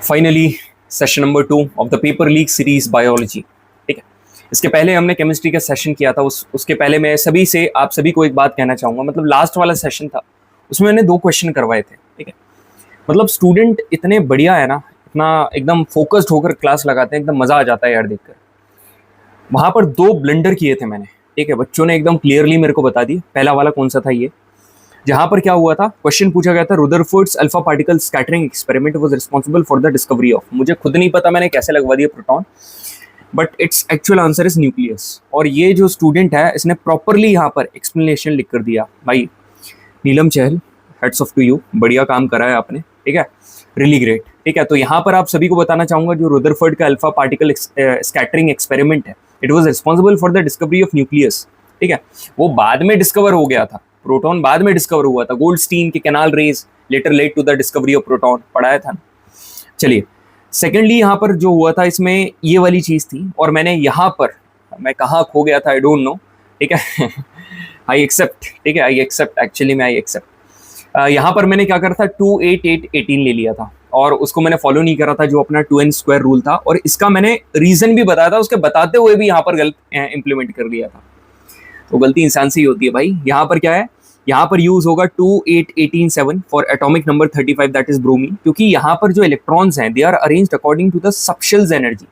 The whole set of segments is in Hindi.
Finally session number 2 of the paper leak series biology. ठीक है, इसके पहले हमने केमिस्ट्री का सेशन किया था। उसके पहले मैं आप सभी को एक बात कहना चाहूँगा। मतलब लास्ट वाला सेशन था, उसमें मैंने 2 क्वेश्चन करवाए थे। ठीक है, मतलब स्टूडेंट इतने बढ़िया है ना, इतना एकदम फोकस्ड होकर क्लास लगाते हैं, एकदम मज़ा आ जाता है यार देखकर। वहाँ पर 2 ब्लंडर किए थे मैंने। ठीक है, बच्चों ने एकदम क्लियरली मेरे को बता दी। पहला वाला कौन सा था, ये जहां पर क्या हुआ था, क्वेश्चन पूछा गया था Rutherford's alpha particle scattering experiment was responsible for the discovery of. मुझे खुद नहीं पता मैंने कैसे लगवा दिया proton, but it's actual answer is nucleus. और ये जो स्टूडेंट है इसने प्रॉपरली यहाँ पर एक्सप्लेनेशन लिख कर दिया। भाई नीलम चहल, हेड्स ऑफ टू यू, बढ़िया काम करा है आपने। ठीक है, रियली ग्रेट। ठीक है, तो यहाँ पर आप सभी को बताना चाहूंगा जो रुदरफोर्ड का अल्फा पार्टिकल स्कैटरिंग एक्सपेरिमेंट है, it was responsible for the discovery of nucleus. ठीक है, वो बाद में डिस्कवर हो गया था, प्रोटॉन बाद में डिस्कवर हुआ था। गोल्डस्टीन के canal rays later led to the discovery of proton, पढ़ाया था ना। चलिए, सेकेंडली यहाँ पर जो हुआ था इसमें ये वाली चीज़ थी, और मैंने यहाँ पर, मैं कहाँ खो गया था आई डोंट नो। ठीक है आई एक्सेप्ट। ठीक है, आई एक्सेप्ट, एक्चुअली मैं आई एक्सेप्ट। यहाँ पर मैंने क्या करा था, 2 8 8 18 ले लिया था, और उसको मैंने फॉलो नहीं करा था जो अपना 2n स्क्वायर रूल था, और इसका मैंने रीजन भी बताया था। उसके बताते हुए भी यहाँ पर गलत इंप्लीमेंट कर लिया था। तो गलती इंसान से ही होती है भाई। यहाँ पर क्या है, यहाँ पर यूज होगा 2 8 18 7 for atomic number 35 that is bromine, क्योंकि यहाँ पर जो इलेक्ट्रॉन्स हैं they are arranged according to the subshells energy.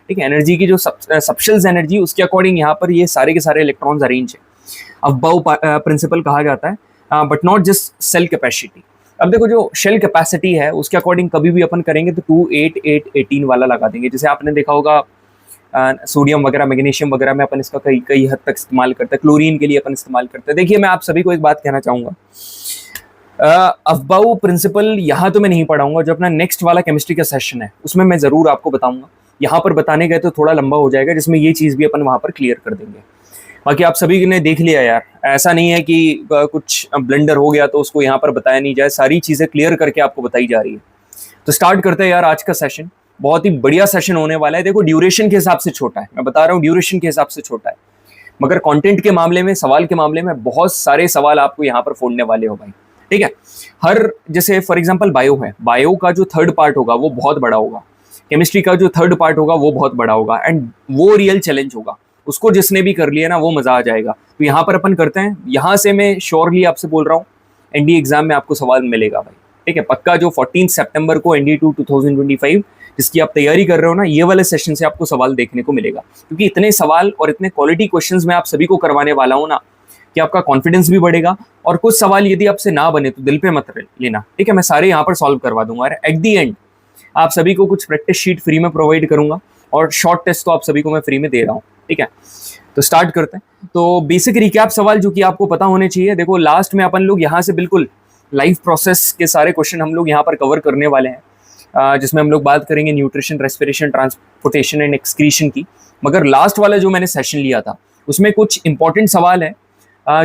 ठीक है, एनर्जी की जो सबशेल्स एनर्जी, उसके अकॉर्डिंग यहाँ पर ये सारे के सारे इलेक्ट्रॉन्स अरेंज है। अबाउ प्रिंसिपल कहा जाता है, but not just sell capacity. अब देखो, जो शेल कैपेसिटी है उसके अकॉर्डिंग कभी भी अपन करेंगे तो 2 8 8 18 वाला लगा देंगे। जैसे आपने देखा होगा सोडियम वगैरह, मैग्नीशियम वगैरह में अपन इसका कई हद तक इस्तेमाल करते हैं। क्लोरीन के लिए अपन इस्तेमाल करते हैं। देखिए, मैं आप सभी को एक बात कहना चाहूँगा, अफबाऊ प्रिंसिपल यहाँ तो मैं नहीं पढ़ाऊंगा। जो अपना नेक्स्ट वाला केमिस्ट्री का सेशन है उसमें मैं ज़रूर आपको बताऊंगा। यहाँ पर बताने गए तो थोड़ा लंबा हो जाएगा, जिसमें ये चीज़ भी अपन वहाँ पर क्लियर कर देंगे। बाकी आप सभी ने देख लिया यार, ऐसा नहीं है कि कुछ ब्लेंडर हो गया तो उसको यहाँ पर बताया नहीं जाए। सारी चीज़ें क्लियर करके आपको बताई जा रही है। तो स्टार्ट करते हैं यार आज का सेशन। बहुत ही बढ़िया सेशन होने वाला है। देखो, ड्यूरेशन के हिसाब से छोटा है, मैं बता रहा हूँ, ड्यूरेशन के हिसाब से छोटा है, मगर कंटेंट के मामले में, सवाल के मामले में बहुत सारे सवाल आपको यहाँ पर फोड़ने वाले हो भाई। ठीक है, हर, जैसे फॉर एग्जांपल बायो है, बायो का जो 3rd पार्ट होगा वो बहुत बड़ा होगा, केमिस्ट्री का जो 3rd पार्ट होगा वो बहुत बड़ा होगा, एंड वो रियल चैलेंज होगा। उसको जिसने भी कर लिया ना, वो मजा आ जाएगा। तो यहाँ पर अपन करते हैं। यहाँ से मैं श्योरली आपसे बोल रहा हूँ, एनडीए एग्जाम में आपको सवाल मिलेगा भाई। ठीक है, पक्का। जो 14 सितंबर को एनडीए 2 2025 जिसकी आप तैयारी कर रहे हो ना, ये वाले सेशन से आपको सवाल देखने को मिलेगा, क्योंकि इतने सवाल और इतने क्वालिटी क्वेश्चंस मैं आप सभी को करवाने वाला हूँ ना, कि आपका कॉन्फिडेंस भी बढ़ेगा। और कुछ सवाल यदि आपसे ना बने तो दिल पे मत लेना। ठीक है, मैं सारे यहाँ पर सॉल्व करवा दूंगा, और एट दी एंड आप सभी को कुछ प्रैक्टिस शीट फ्री में प्रोवाइड करूंगा, और शॉर्ट टेस्ट तो आप सभी को मैं फ्री में दे रहा हूँ। ठीक है, तो स्टार्ट करते हैं। तो बेसिक रिकैप सवाल जो कि आपको पता होने चाहिए। देखो, लास्ट में अपन लोग यहाँ से बिल्कुल लाइफ प्रोसेस के सारे क्वेश्चन हम लोग यहाँ पर कवर करने वाले हैं, जिसमें हम लोग बात करेंगे nutrition, respiration, transportation and excretion की। मगर लास्ट वाला जो मैंने सेशन लिया था उसमें कुछ इंपॉर्टेंट सवाल है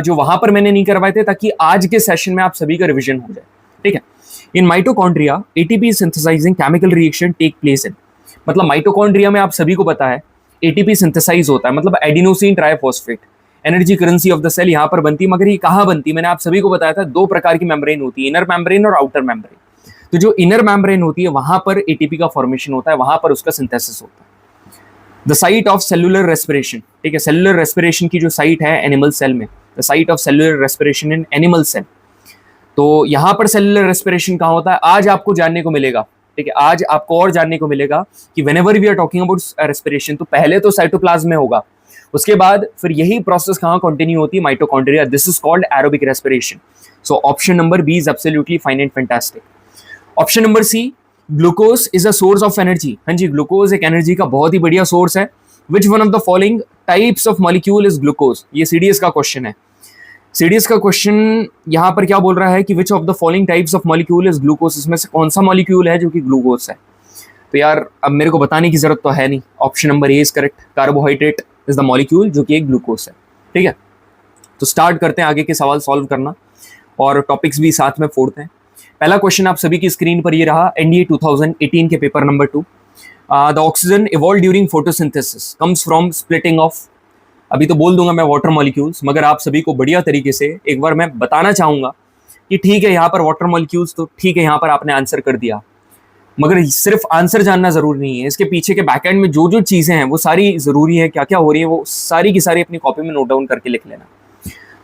जो वहां पर मैंने नहीं करवाए थे, ताकि आज के सेशन में आप सभी का रिविजन हो जाए। ठीक है, in mitochondria ATP synthesizing chemical reaction take place in, मतलब माइटोकॉन्ड्रिया में आप सभी को पता है एटीपी सिंथेसाइज होता है, मतलब adenosine triphosphate. Energy currency of the cell यहाँ पर बनती है, मगर ये कहाँ बनती है, मैंने आप सभी को बताया था 2 प्रकार की मेम्ब्रेन होती है, इनर मेम्ब्रेन और आउटर मेम्ब्रेन। तो जो इनर मेम्ब्रेन होती है वहां पर एटीपी का फॉर्मेशन होता है, वहां पर उसका सिंथेसिस होता है। The site of cellular respiration, ठीक है, सेलुलर रेस्पिरेशन की जो साइट है एनिमल सेल में, the site of cellular respiration in animal cell. तो यहाँ पर सेलुलर रेस्पिरेशन कहाँ होता है, आज आपको जानने को मिलेगा। ठीक है, आज आपको और जानने को मिलेगा कि whenever we are talking about respiration, तो पहले तो साइटोप्लाज्म में होगा, उसके बाद फिर यही प्रोसेस कहाँ कंटिन्यू होती है, mitochondria. This is called aerobic respiration. So option number B is absolutely fine and fantastic. Option number C, glucose is a source of energy. हाँ जी, ग्लूकोज एक एनर्जी का बहुत ही बढ़िया सोर्स है। Which one of the following types of molecule is glucose, ये सीडीएस का क्वेश्चन है। सीडीएस का क्वेश्चन यहाँ पर क्या बोल रहा है कि which of the following types of molecule is glucose, इसमें से कौन सा मॉलिक्यूल है जो कि ग्लूकोज है। तो यार अब मेरे को बताने की जरूरत तो है नहीं, option number A is correct. Carbohydrate is the molecule जो कि एक ग्लूकोज है। ठीक है, तो स्टार्ट करते हैं आगे के सवाल सॉल्व करना, और टॉपिक्स भी साथ में फोड़ते हैं। पहला क्वेश्चन आप सभी की स्क्रीन पर ये रहा, एनडीए 2018 के paper number 2। The oxygen evolve during photosynthesis comes from splitting of, अभी तो बोल दूंगा मैं वाटर मॉलिक्यूल्स, मगर आप सभी को बढ़िया तरीके से एक बार मैं बताना चाहूंगा कि ठीक है यहाँ पर वाटर मॉलिक्यूल्स, तो ठीक है यहाँ पर आपने आंसर कर दिया, मगर सिर्फ आंसर जानना जरूरी नहीं है, इसके पीछे के बैकएंड में जो जो चीजें हैं वो सारी जरूरी है, क्या क्या हो रही है वो सारी की सारी अपनी कॉपी में नोट डाउन करके लिख लेना।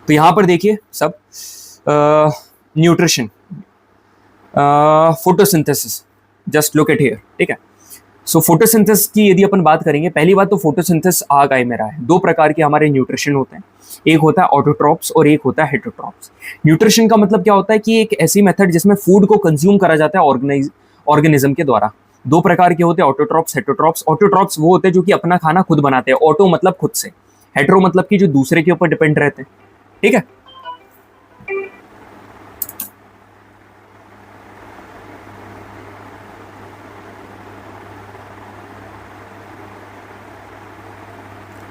तो यहाँ पर देखिए सब nutrition, photosynthesis, just look at here, ठीक है। सो फोटोसिंथेसिस की यदि अपन बात करेंगे, पहली बात तो फोटोसिंथेसिस आ गए मेरा है, दो प्रकार के हमारे न्यूट्रिशन होते हैं, एक होता है ऑटोट्रॉप्स और एक होता है हेटरोट्रॉप्स। न्यूट्रिशन का मतलब क्या होता है कि एक ऐसी मेथड जिसमें फूड को कंज्यूम करा जाता है ऑर्गेनिज्म के द्वारा। दो प्रकार के होते हैं ऑटोट्रॉप्स, हेटरोट्रॉप्स। ऑटोट्रॉप्स वो होते हैं जो कि अपना खाना खुद बनाते हैं, ऑटो मतलब खुद से, हेटरो मतलब कि जो दूसरे के ऊपर डिपेंड रहते हैं, ठीक है।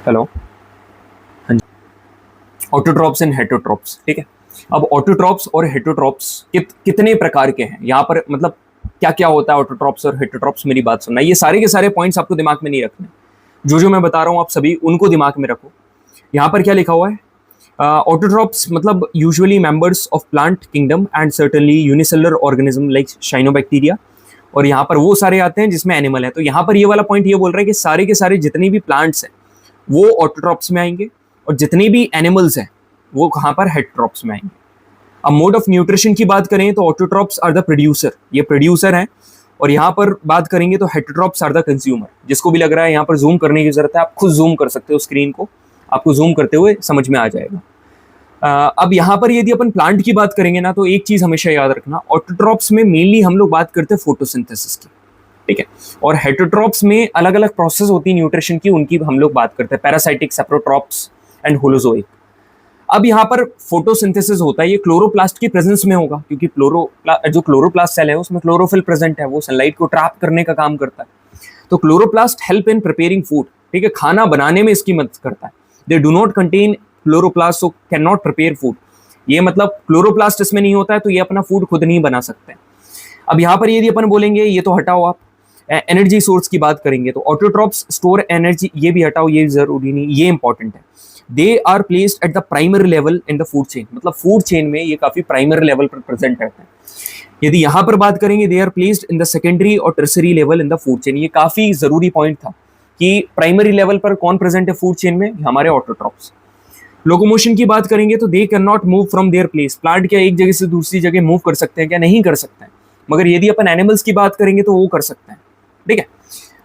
हेलो, हाँ जी, ऑटोट्रॉप्स एंड हेटरोट्रॉप्स, ठीक है। अब ऑटोट्रॉप्स और हेटरोट्रॉप्स कितने प्रकार के हैं, यहाँ पर मतलब क्या क्या होता है ऑटोट्रॉप्स और हेटरोट्रॉप्स, मेरी बात सुनना। ये सारे के सारे पॉइंट्स आपको दिमाग में नहीं रखने, जो जो मैं बता रहा हूँ आप सभी उनको दिमाग में रखो। यहाँ पर क्या लिखा हुआ है, ऑटोट्रॉप्स मतलब usually members of plant kingdom and certainly unicellular organism like cyanobacteria. और यहाँ पर वो सारे आते हैं जिसमें एनिमल है। तो यहाँ पर ये वाला पॉइंट ये बोल रहा है कि सारे के सारे जितने भी प्लांट्स हैं वो ऑटोट्रॉप्स में आएंगे, और जितने भी एनिमल्स हैं वो कहाँ पर, हेटरोट्रॉप्स में आएंगे। अब मोड ऑफ न्यूट्रिशन की बात करें तो ऑटोट्रॉप्स आर द प्रोड्यूसर, ये प्रोड्यूसर हैं। और यहाँ पर बात करेंगे तो हेटरोट्रॉप्स आर द कंज्यूमर। जिसको भी लग रहा है यहाँ पर जूम करने की जरूरत है, आप खुद जूम कर सकते हो स्क्रीन को, आपको जूम करते हुए समझ में आ जाएगा। अब यहाँ पर यदि अपन प्लांट की बात करेंगे ना, तो एक चीज हमेशा याद रखना, ऑटोट्रॉप्स में मेनली हम लोग बात करते हैं फोटोसिंथेसिस की, ठीक है। और हेटरोट्रॉप्स में अलग अलग प्रोसेस होती है न्यूट्रिशन की, उनकी हम लोग बात करते हैं, पैरासाइटिक, सेप्रोट्रॉप्स एंड होलोजोइक। अब यहाँ पर फोटोसिंथेसिस होता है, ये क्लोरोप्लास्ट की प्रेजेंस में होगा, क्योंकि जो क्लोरोप्लास्ट सेल है उसमें क्लोरोफिल प्रेजेंट है, वो सनलाइट को ट्रैप करने का काम करता है। तो chloroplast help in preparing food, ठीक है, खाना बनाने में इसकी मदद करता है। They do not contain chloroplast, so can not prepare food. ये मतलब क्लोरोप्लास्ट इसमें नहीं होता है तो ये अपना फूड खुद नहीं बना सकते। अब यहाँ पर यदि अपन बोलेंगे, ये तो हटाओ आप, एनर्जी सोर्स की बात करेंगे तो ऑटोट्रॉप्स स्टोर एनर्जी, ये भी हटाओ, ये जरूरी नहीं, ये इंपॉर्टेंट है। They are placed at the primary level in the food chain, मतलब फूड चेन में ये काफी प्राइमरी लेवल पर प्रेजेंट रहते हैं। यदि यहाँ पर बात करेंगे, they are placed in the secondary और tertiary level in the food chain. ये काफी जरूरी पॉइंट था कि प्राइमरी लेवल पर कौन प्रेजेंट है फूड चेन में, हमारे ऑटोट्रॉप्स। लोकोमोशन की बात करेंगे तो they can not move from their place. Plant क्या एक जगह से दूसरी जगह मूव कर सकते हैं क्या, नहीं कर सकते हैं। मगर यदि अपन एनिमल्स की बात करेंगे तो वो कर सकते हैं, ठीक है।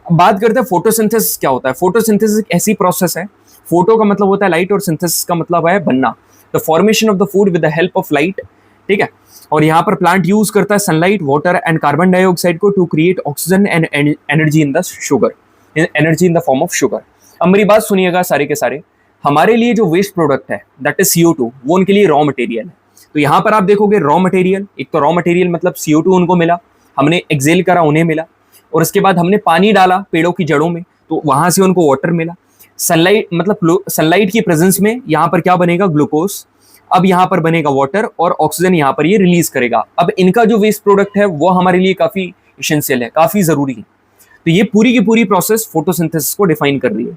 अब बात करते हैं फोटोसिंथेसिस क्या होता है। फोटोसिंथेसिस एक ऐसी प्रोसेस है, फोटो का मतलब होता है लाइट और सिंथेसिस का मतलब है बनना, the formation of the food with the help of light, ठीक है। और यहाँ पर प्लांट यूज करता है sunlight, water and carbon dioxide को to create oxygen and energy in the sugar, energy in the form of sugar. अब मेरी बात सुनिएगा सारे के सारे, हमारे लिए जो वेस्ट प्रोडक्ट है दैट इज CO2, वो उनके लिए रॉ मटेरियल है। तो यहाँ पर आप देखोगे रॉ मटेरियल, एक तो रॉ मटेरियल मतलब CO2 उनको मिला, हमने एक्सेल करा उन्हें मिला, और उसके बाद हमने पानी डाला पेड़ों की जड़ों में तो वहां से उनको वाटर मिला। सनलाइट मतलब सनलाइट की प्रेजेंस में यहाँ पर क्या बनेगा, ग्लूकोज। अब यहाँ पर बनेगा वाटर और ऑक्सीजन यहाँ पर ये रिलीज करेगा। अब इनका जो वेस्ट प्रोडक्ट है वो हमारे लिए काफी एसेंशियल है, काफी जरूरी है। तो ये पूरी की पूरी प्रोसेस फोटोसिंथेसिस को डिफाइन कर रही है।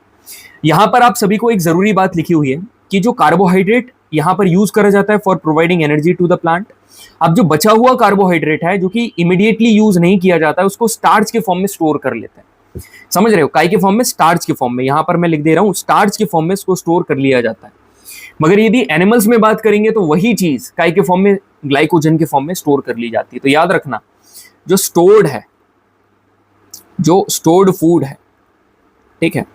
यहाँ पर आप सभी को एक जरूरी बात लिखी हुई है कि जो कार्बोहाइड्रेट यहाँ पर यूज करा जाता है for providing energy to the plant, अब जो बचा हुआ कार्बोहाइड्रेट है जो कि इमीडिएटली यूज नहीं किया जाता है उसको स्टार्च के फॉर्म में स्टोर कर लेते हैं। समझ रहे हो, काय के फॉर्म में, स्टार्च के फॉर्म में, यहाँ पर मैं लिख दे रहा हूँ स्टार्च के फॉर्म में इसको स्टोर कर लिया जाता है। मगर यदि एनिमल्स में बात करेंगे तो वही चीज काय के फॉर्म में, ग्लाइकोजन के फॉर्म में स्टोर कर ली जाती है। तो याद रखना, जो स्टोर्ड है, जो स्टोर्ड फूड है, ठीक है,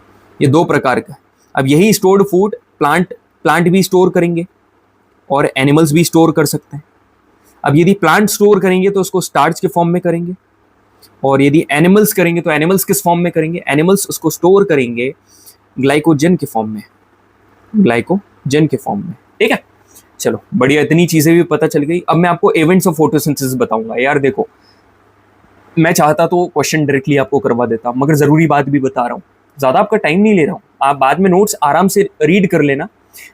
ये दो प्रकार का। अब यही स्टोर्ड फूड प्लांट भी स्टोर करेंगे और एनिमल्स भी स्टोर कर सकते हैं। अब यदि प्लांट स्टोर करेंगे तो उसको स्टार्च के फॉर्म में करेंगे, और यदि एनिमल्स करेंगे तो एनिमल्स किस फॉर्म में करेंगे, एनिमल्स उसको स्टोर करेंगे ग्लाइकोजन के फॉर्म में, ग्लाइकोजन के फॉर्म में, ठीक है। चलो बढ़िया, इतनी चीजें भी पता चल गई। अब मैं आपको इवेंट्स ऑफ फोटोसिंथेसिस बताऊंगा। यार देखो, मैं चाहता तो क्वेश्चन डायरेक्टली आपको करवा देता, मगर जरूरी बात भी बता रहा हूँ, ज्यादा आपका टाइम नहीं ले रहा हूँ। आप बाद में नोट्स आराम से रीड कर लेना।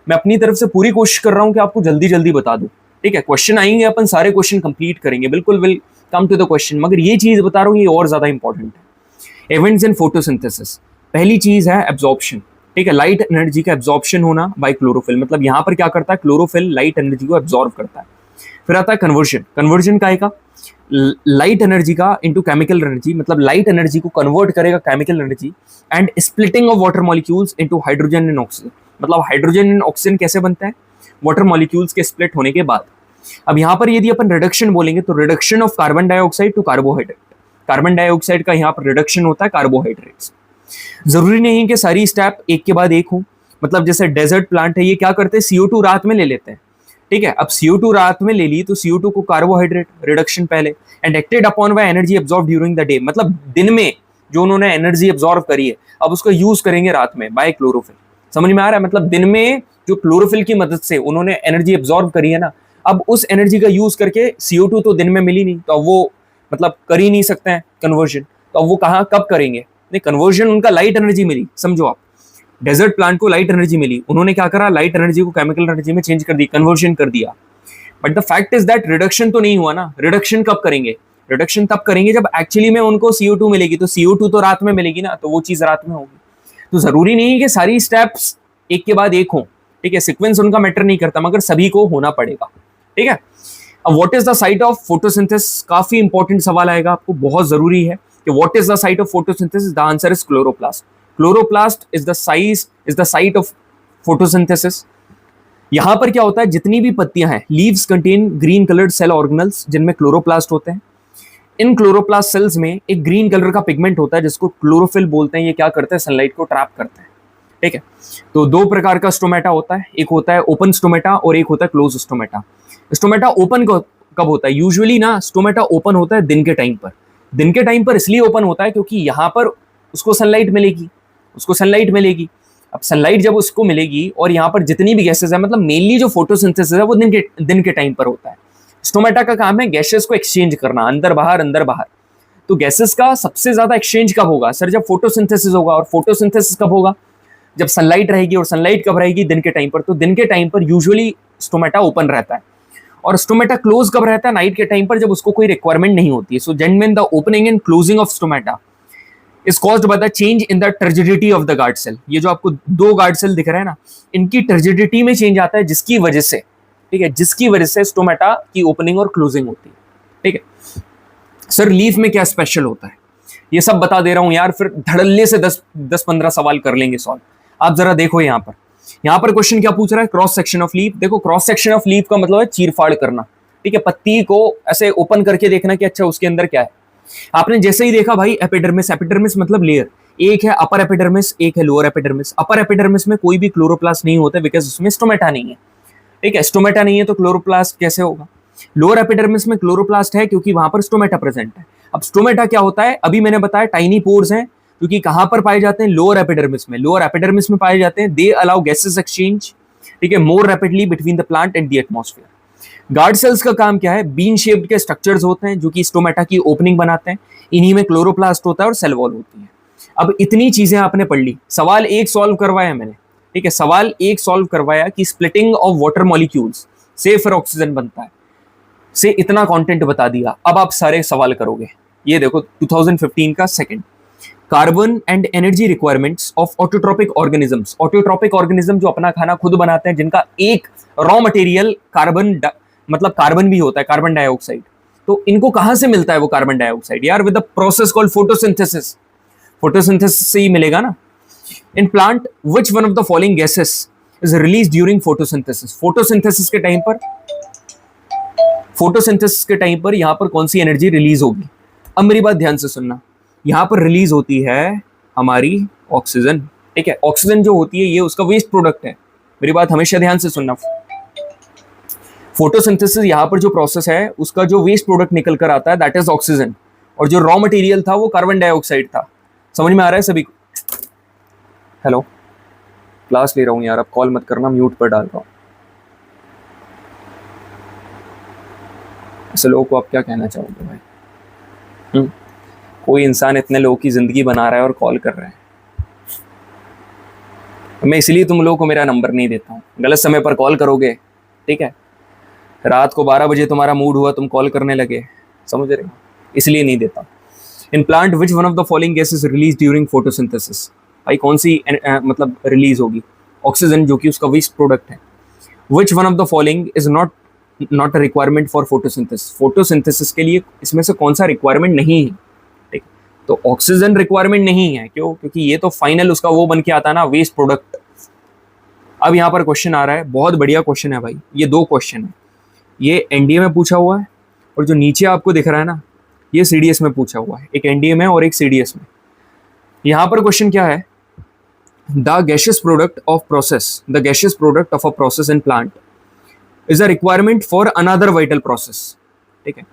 मैं अपनी तरफ से पूरी कोशिश कर रहा हूँ कि आपको जल्दी जल्दी बता दूं, ठीक है। क्वेश्चन आएंगे, अपन सारे क्वेश्चन कंप्लीट करेंगे, बिल्कुल will come to the question, मगर ये चीज बता रहा हूँ ये और ज्यादा इंपॉर्टेंट है। इवेंट्स इन फोटोसिंथेसिस, पहली चीज है एब्जॉर्प्शन, ठीक है, लाइट एनर्जी का एब्जॉर्प्शन होना बाय क्लोरोफिल। मतलब यहाँ पर क्या करता है, क्लोरोफिल लाइट एनर्जी को एब्जॉर्ब करता है। फिर आता है कन्वर्जन, कन्वर्जन का लाइट एनर्जी का इनटू केमिकल एनर्जी, मतलब लाइट एनर्जी को कन्वर्ट करेगा chemical energy, and splitting of water molecules into hydrogen and oxygen. मतलब हाइड्रोजन एंड ऑक्सीजन कैसे बनता है? वाटर मॉलिक्यूल्स के स्प्लिट होने के बाद। अब यहाँ पर यदि अपन रिडक्शन बोलेंगे तो reduction of carbon dioxide to carbohydrate, carbon dioxide का यहाँ पर रिडक्शन होता है कार्बोहाइड्रेट्स। जरूरी नहीं कि सारी स्टेप एक के बाद एक हो, मतलब जैसे डेजर्ट प्लांट है, ये क्या करते हैं, CO2 रात में ले लेते हैं, ठीक है। अब CO2 रात में ले ली तो CO2 को कार्बोहाइड्रेट रिडक्शन पहले, and acted upon by energy absorb during the day, मतलब दिन में जो उन्होंने एनर्जी एब्जॉर्ब करी है अब उसको यूज करेंगे रात में बाय क्लोरोफिल। समझ में आ रहा है? मतलब दिन में जो क्लोरोफिल की मदद से उन्होंने एनर्जी एब्जॉर्ब करी है ना, अब उस एनर्जी का यूज करके CO2 तो दिन में मिली नहीं, तो अब वो मतलब कर ही नहीं सकते हैं कन्वर्जन, तो अब वो कहाँ कब करेंगे? नहीं, कन्वर्जन उनका लाइट एनर्जी मिली, समझो आप, डेजर्ट प्लांट को लाइट एनर्जी मिली, उन्होंने क्या करा, लाइट एनर्जी को केमिकल एनर्जी में चेंज कर दी, कन्वर्जन कर दिया। But the fact is that reduction तो नहीं हुआ ना। रिडक्शन कब करेंगे? रिडक्शन तब करेंगे जब एक्चुअली में उनको CO2 मिलेगी, तो CO2 तो रात में मिलेगी ना, तो वो चीज रात में होगी। तो जरूरी नहीं है कि सारी स्टेप्स एक के बाद एक हो, ठीक है, सीक्वेंस उनका मैटर नहीं करता, मगर सभी को होना पड़ेगा, ठीक है। अब what is the site of photosynthesis, काफी इंपॉर्टेंट सवाल आएगा आपको, बहुत जरूरी है कि what is the site of photosynthesis. The answer is chloroplast. Chloroplast is the site of photosynthesis. यहां पर क्या होता है, जितनी भी पत्तियां हैं, leaves contain green coloured cell organelles जिनमें क्लोरोप्लास्ट होते हैं। इन क्लोरोप्लास्ट सेल्स में एक ग्रीन कलर का पिगमेंट होता है जिसको क्लोरोफिल बोलते हैं। ये क्या करते हैं, सनलाइट को ट्रैप करते हैं, ठीक है। तो दो प्रकार का स्टोमेटा होता है, एक होता है ओपन स्टोमेटा और एक होता है क्लोज स्टोमेटा। स्टोमेटा ओपन कब होता है? यूजुअली ना स्टोमेटा ओपन होता है दिन के टाइम पर। दिन के टाइम पर इसलिए ओपन होता है क्योंकि यहाँ पर उसको सनलाइट मिलेगी। अब सनलाइट जब उसको मिलेगी और यहाँ पर जितनी भी गैसेस है, मतलब मेनली जो फोटोसिंथेसिस है वो दिन के टाइम पर होता है। स्टोमेटा का काम है गैसेस को एक्सचेंज करना, अंदर बाहर। तो गैसेस का सबसे ज्यादा एक्सचेंज कब होगा सर? जब फोटोसिंथेसिस होगा। और फोटोसिंथेसिस कब होगा? जब सनलाइट रहेगी। और सनलाइट कब रहेगी? दिन के टाइम पर। तो दिन के टाइम पर यूजुअली स्टोमेटा ओपन रहता है। और स्टोमेटा क्लोज कब रहता है? नाइट के टाइम पर, जब उसको कोई रिक्वायरमेंट नहीं होती है। So genuine the opening and closing of stomata is caused by the change in the turgidity of the guard cell. ये जो आपको दो गार्ड सेल दिख रहे हैं ना, इनकी टर्जिडिटी में चेंज आता है, जिसकी वजह से, ठीक है, जिसकी वजह से स्टोमेटा की ओपनिंग और क्लोजिंग होती है, ठीक है। सर लीफ में क्या स्पेशल होता है? ये सब बता दे रहा हूं यार, फिर धड़ल्ले से 10-15 सवाल कर लेंगे सॉल्व। आप जरा देखो यहाँ पर क्वेश्चन क्या पूछ रहा है, क्रॉस सेक्शन ऑफ लीफ। देखो क्रॉस सेक्शन ऑफ लीफ का मतलब है चीरफाड़ करना, ठीक है, पत्ती को ऐसे ओपन करके देखना कि अच्छा उसके अंदर क्या है। आपने जैसे ही देखा भाई एपिडर्मिस मतलब लेयर, एक है अपर एपिडर्मिस, एक है लोअर एपिडर्मिस। अपर एपिडर्मिस में कोई भी क्लोरोप्लास्ट नहीं होता बिकॉज उसमें स्टोमेटा नहीं है, ठीक है। स्टोमेटा नहीं है तो क्लोरोप्लास्ट कैसे होगा? लोअर एपिडर्मिस में क्लोरोप्लास्ट है क्योंकि वहां पर स्टोमेटा प्रेजेंट है। अब स्टोमेटा क्या होता है? अभी मैंने बताया टाइनी पोर्स हैं, क्योंकि कहां पर पाए जाते हैं? लोअर एपिडर्मिस में पाए जाते हैं। दे अलाउ गैसेस एक्सचेंज, ठीक है, मोर rapidly between the plant and the atmosphere. Guard cells का काम क्या है? बीन शेप्ड के स्ट्रक्चर्स होते हैं जो कि स्टोमेटा की ओपनिंग बनाते हैं। इन्हीं में क्लोरोप्लास्ट होता है और सेल वॉल होती है। अब इतनी चीजें आपने पढ़ ली, सवाल एक सॉल्व करवाया मैंने, ठीक है, सवाल एक सॉल्व करवाया कि स्प्लिटिंग ऑफ वाटर मॉलिक्यूल्स से फिर ऑक्सीजन बनता है, से इतना कंटेंट बता दिया। अब आप सारे सवाल करोगे। ये देखो 2015 का second, carbon and energy requirements of autotrophic organisms. Autotrophic organism जो अपना खाना खुद बनाते हैं, जिनका एक रॉ मटेरियल कार्बन, मतलब कार्बन भी होता है, कार्बन डाइऑक्साइड। तो इनको कहां से मिलता है वो कार्बन डाइऑक्साइड? यार with the process called photosynthesis. Photosynthesis से ही मिलेगा ना। In plant which one of the following gases is release during photosynthesis? Photosynthesis के टाइम पर यहां पर कौन सी एनर्जी रिलीज होगी? अब मेरी बात ध्यान से सुनना, यहां पर रिलीज होती है हमारी ऑक्सीजन, ठीक है। ऑक्सीजन जो होती है ये उसका वेस्ट प्रोडक्ट है। मेरी बात हमेशा ध्यान से सुनना। फोटोसिंथेसिस यहाँ पर जो प्रोसेस है उसका जो वेस्ट प्रोडक्ट निकल कर आता है दैट इज ऑक्सीजन, और जो रॉ मटेरियल था वो कार्बन डाइऑक्साइड था। समझ में आ रहा है सभी को? हेलो, क्लास ले रहा हूँ यार, अब कॉल मत करना, म्यूट पर डाल रहा हूँ। ऐसे लोगों को आप क्या कहना चाहोगे भाई? कोई इंसान इतने लोगों की जिंदगी बना रहा है और कॉल कर रहा है। मैं इसलिए तुम लोगों को मेरा नंबर नहीं देता हूँ। गलत समय पर कॉल करोगे, ठीक है, रात को 12 बजे तुम्हारा मूड हुआ, तुम कॉल करने लगे, समझ रहे हो, इसलिए नहीं देता। In plant which one of the following gases release during photosynthesis? भाई कौन सी मतलब रिलीज होगी? ऑक्सीजन, जो कि उसका वेस्ट प्रोडक्ट है। Which one of the following is not not a requirement for photosynthesis. Photosynthesis के लिए इसमें से कौन सा रिक्वायरमेंट नहीं है, ठीक। तो ऑक्सीजन रिक्वायरमेंट नहीं है, क्यों? क्योंकि ये तो फाइनल उसका वो बन के आता है ना, वेस्ट प्रोडक्ट। अब यहाँ पर क्वेश्चन आ रहा है, बहुत बढ़िया क्वेश्चन है भाई, ये 2 क्वेश्चन है, ये एनडीए में पूछा हुआ है और जो नीचे आपको दिख रहा है ना, ये सीडीएस में पूछा हुआ है, एक एनडीए में और एक सीडीएस में। यहाँ पर क्वेश्चन क्या है, the gaseous product of process, the gaseous product of a process in plant is a requirement for another vital process, ठीक है।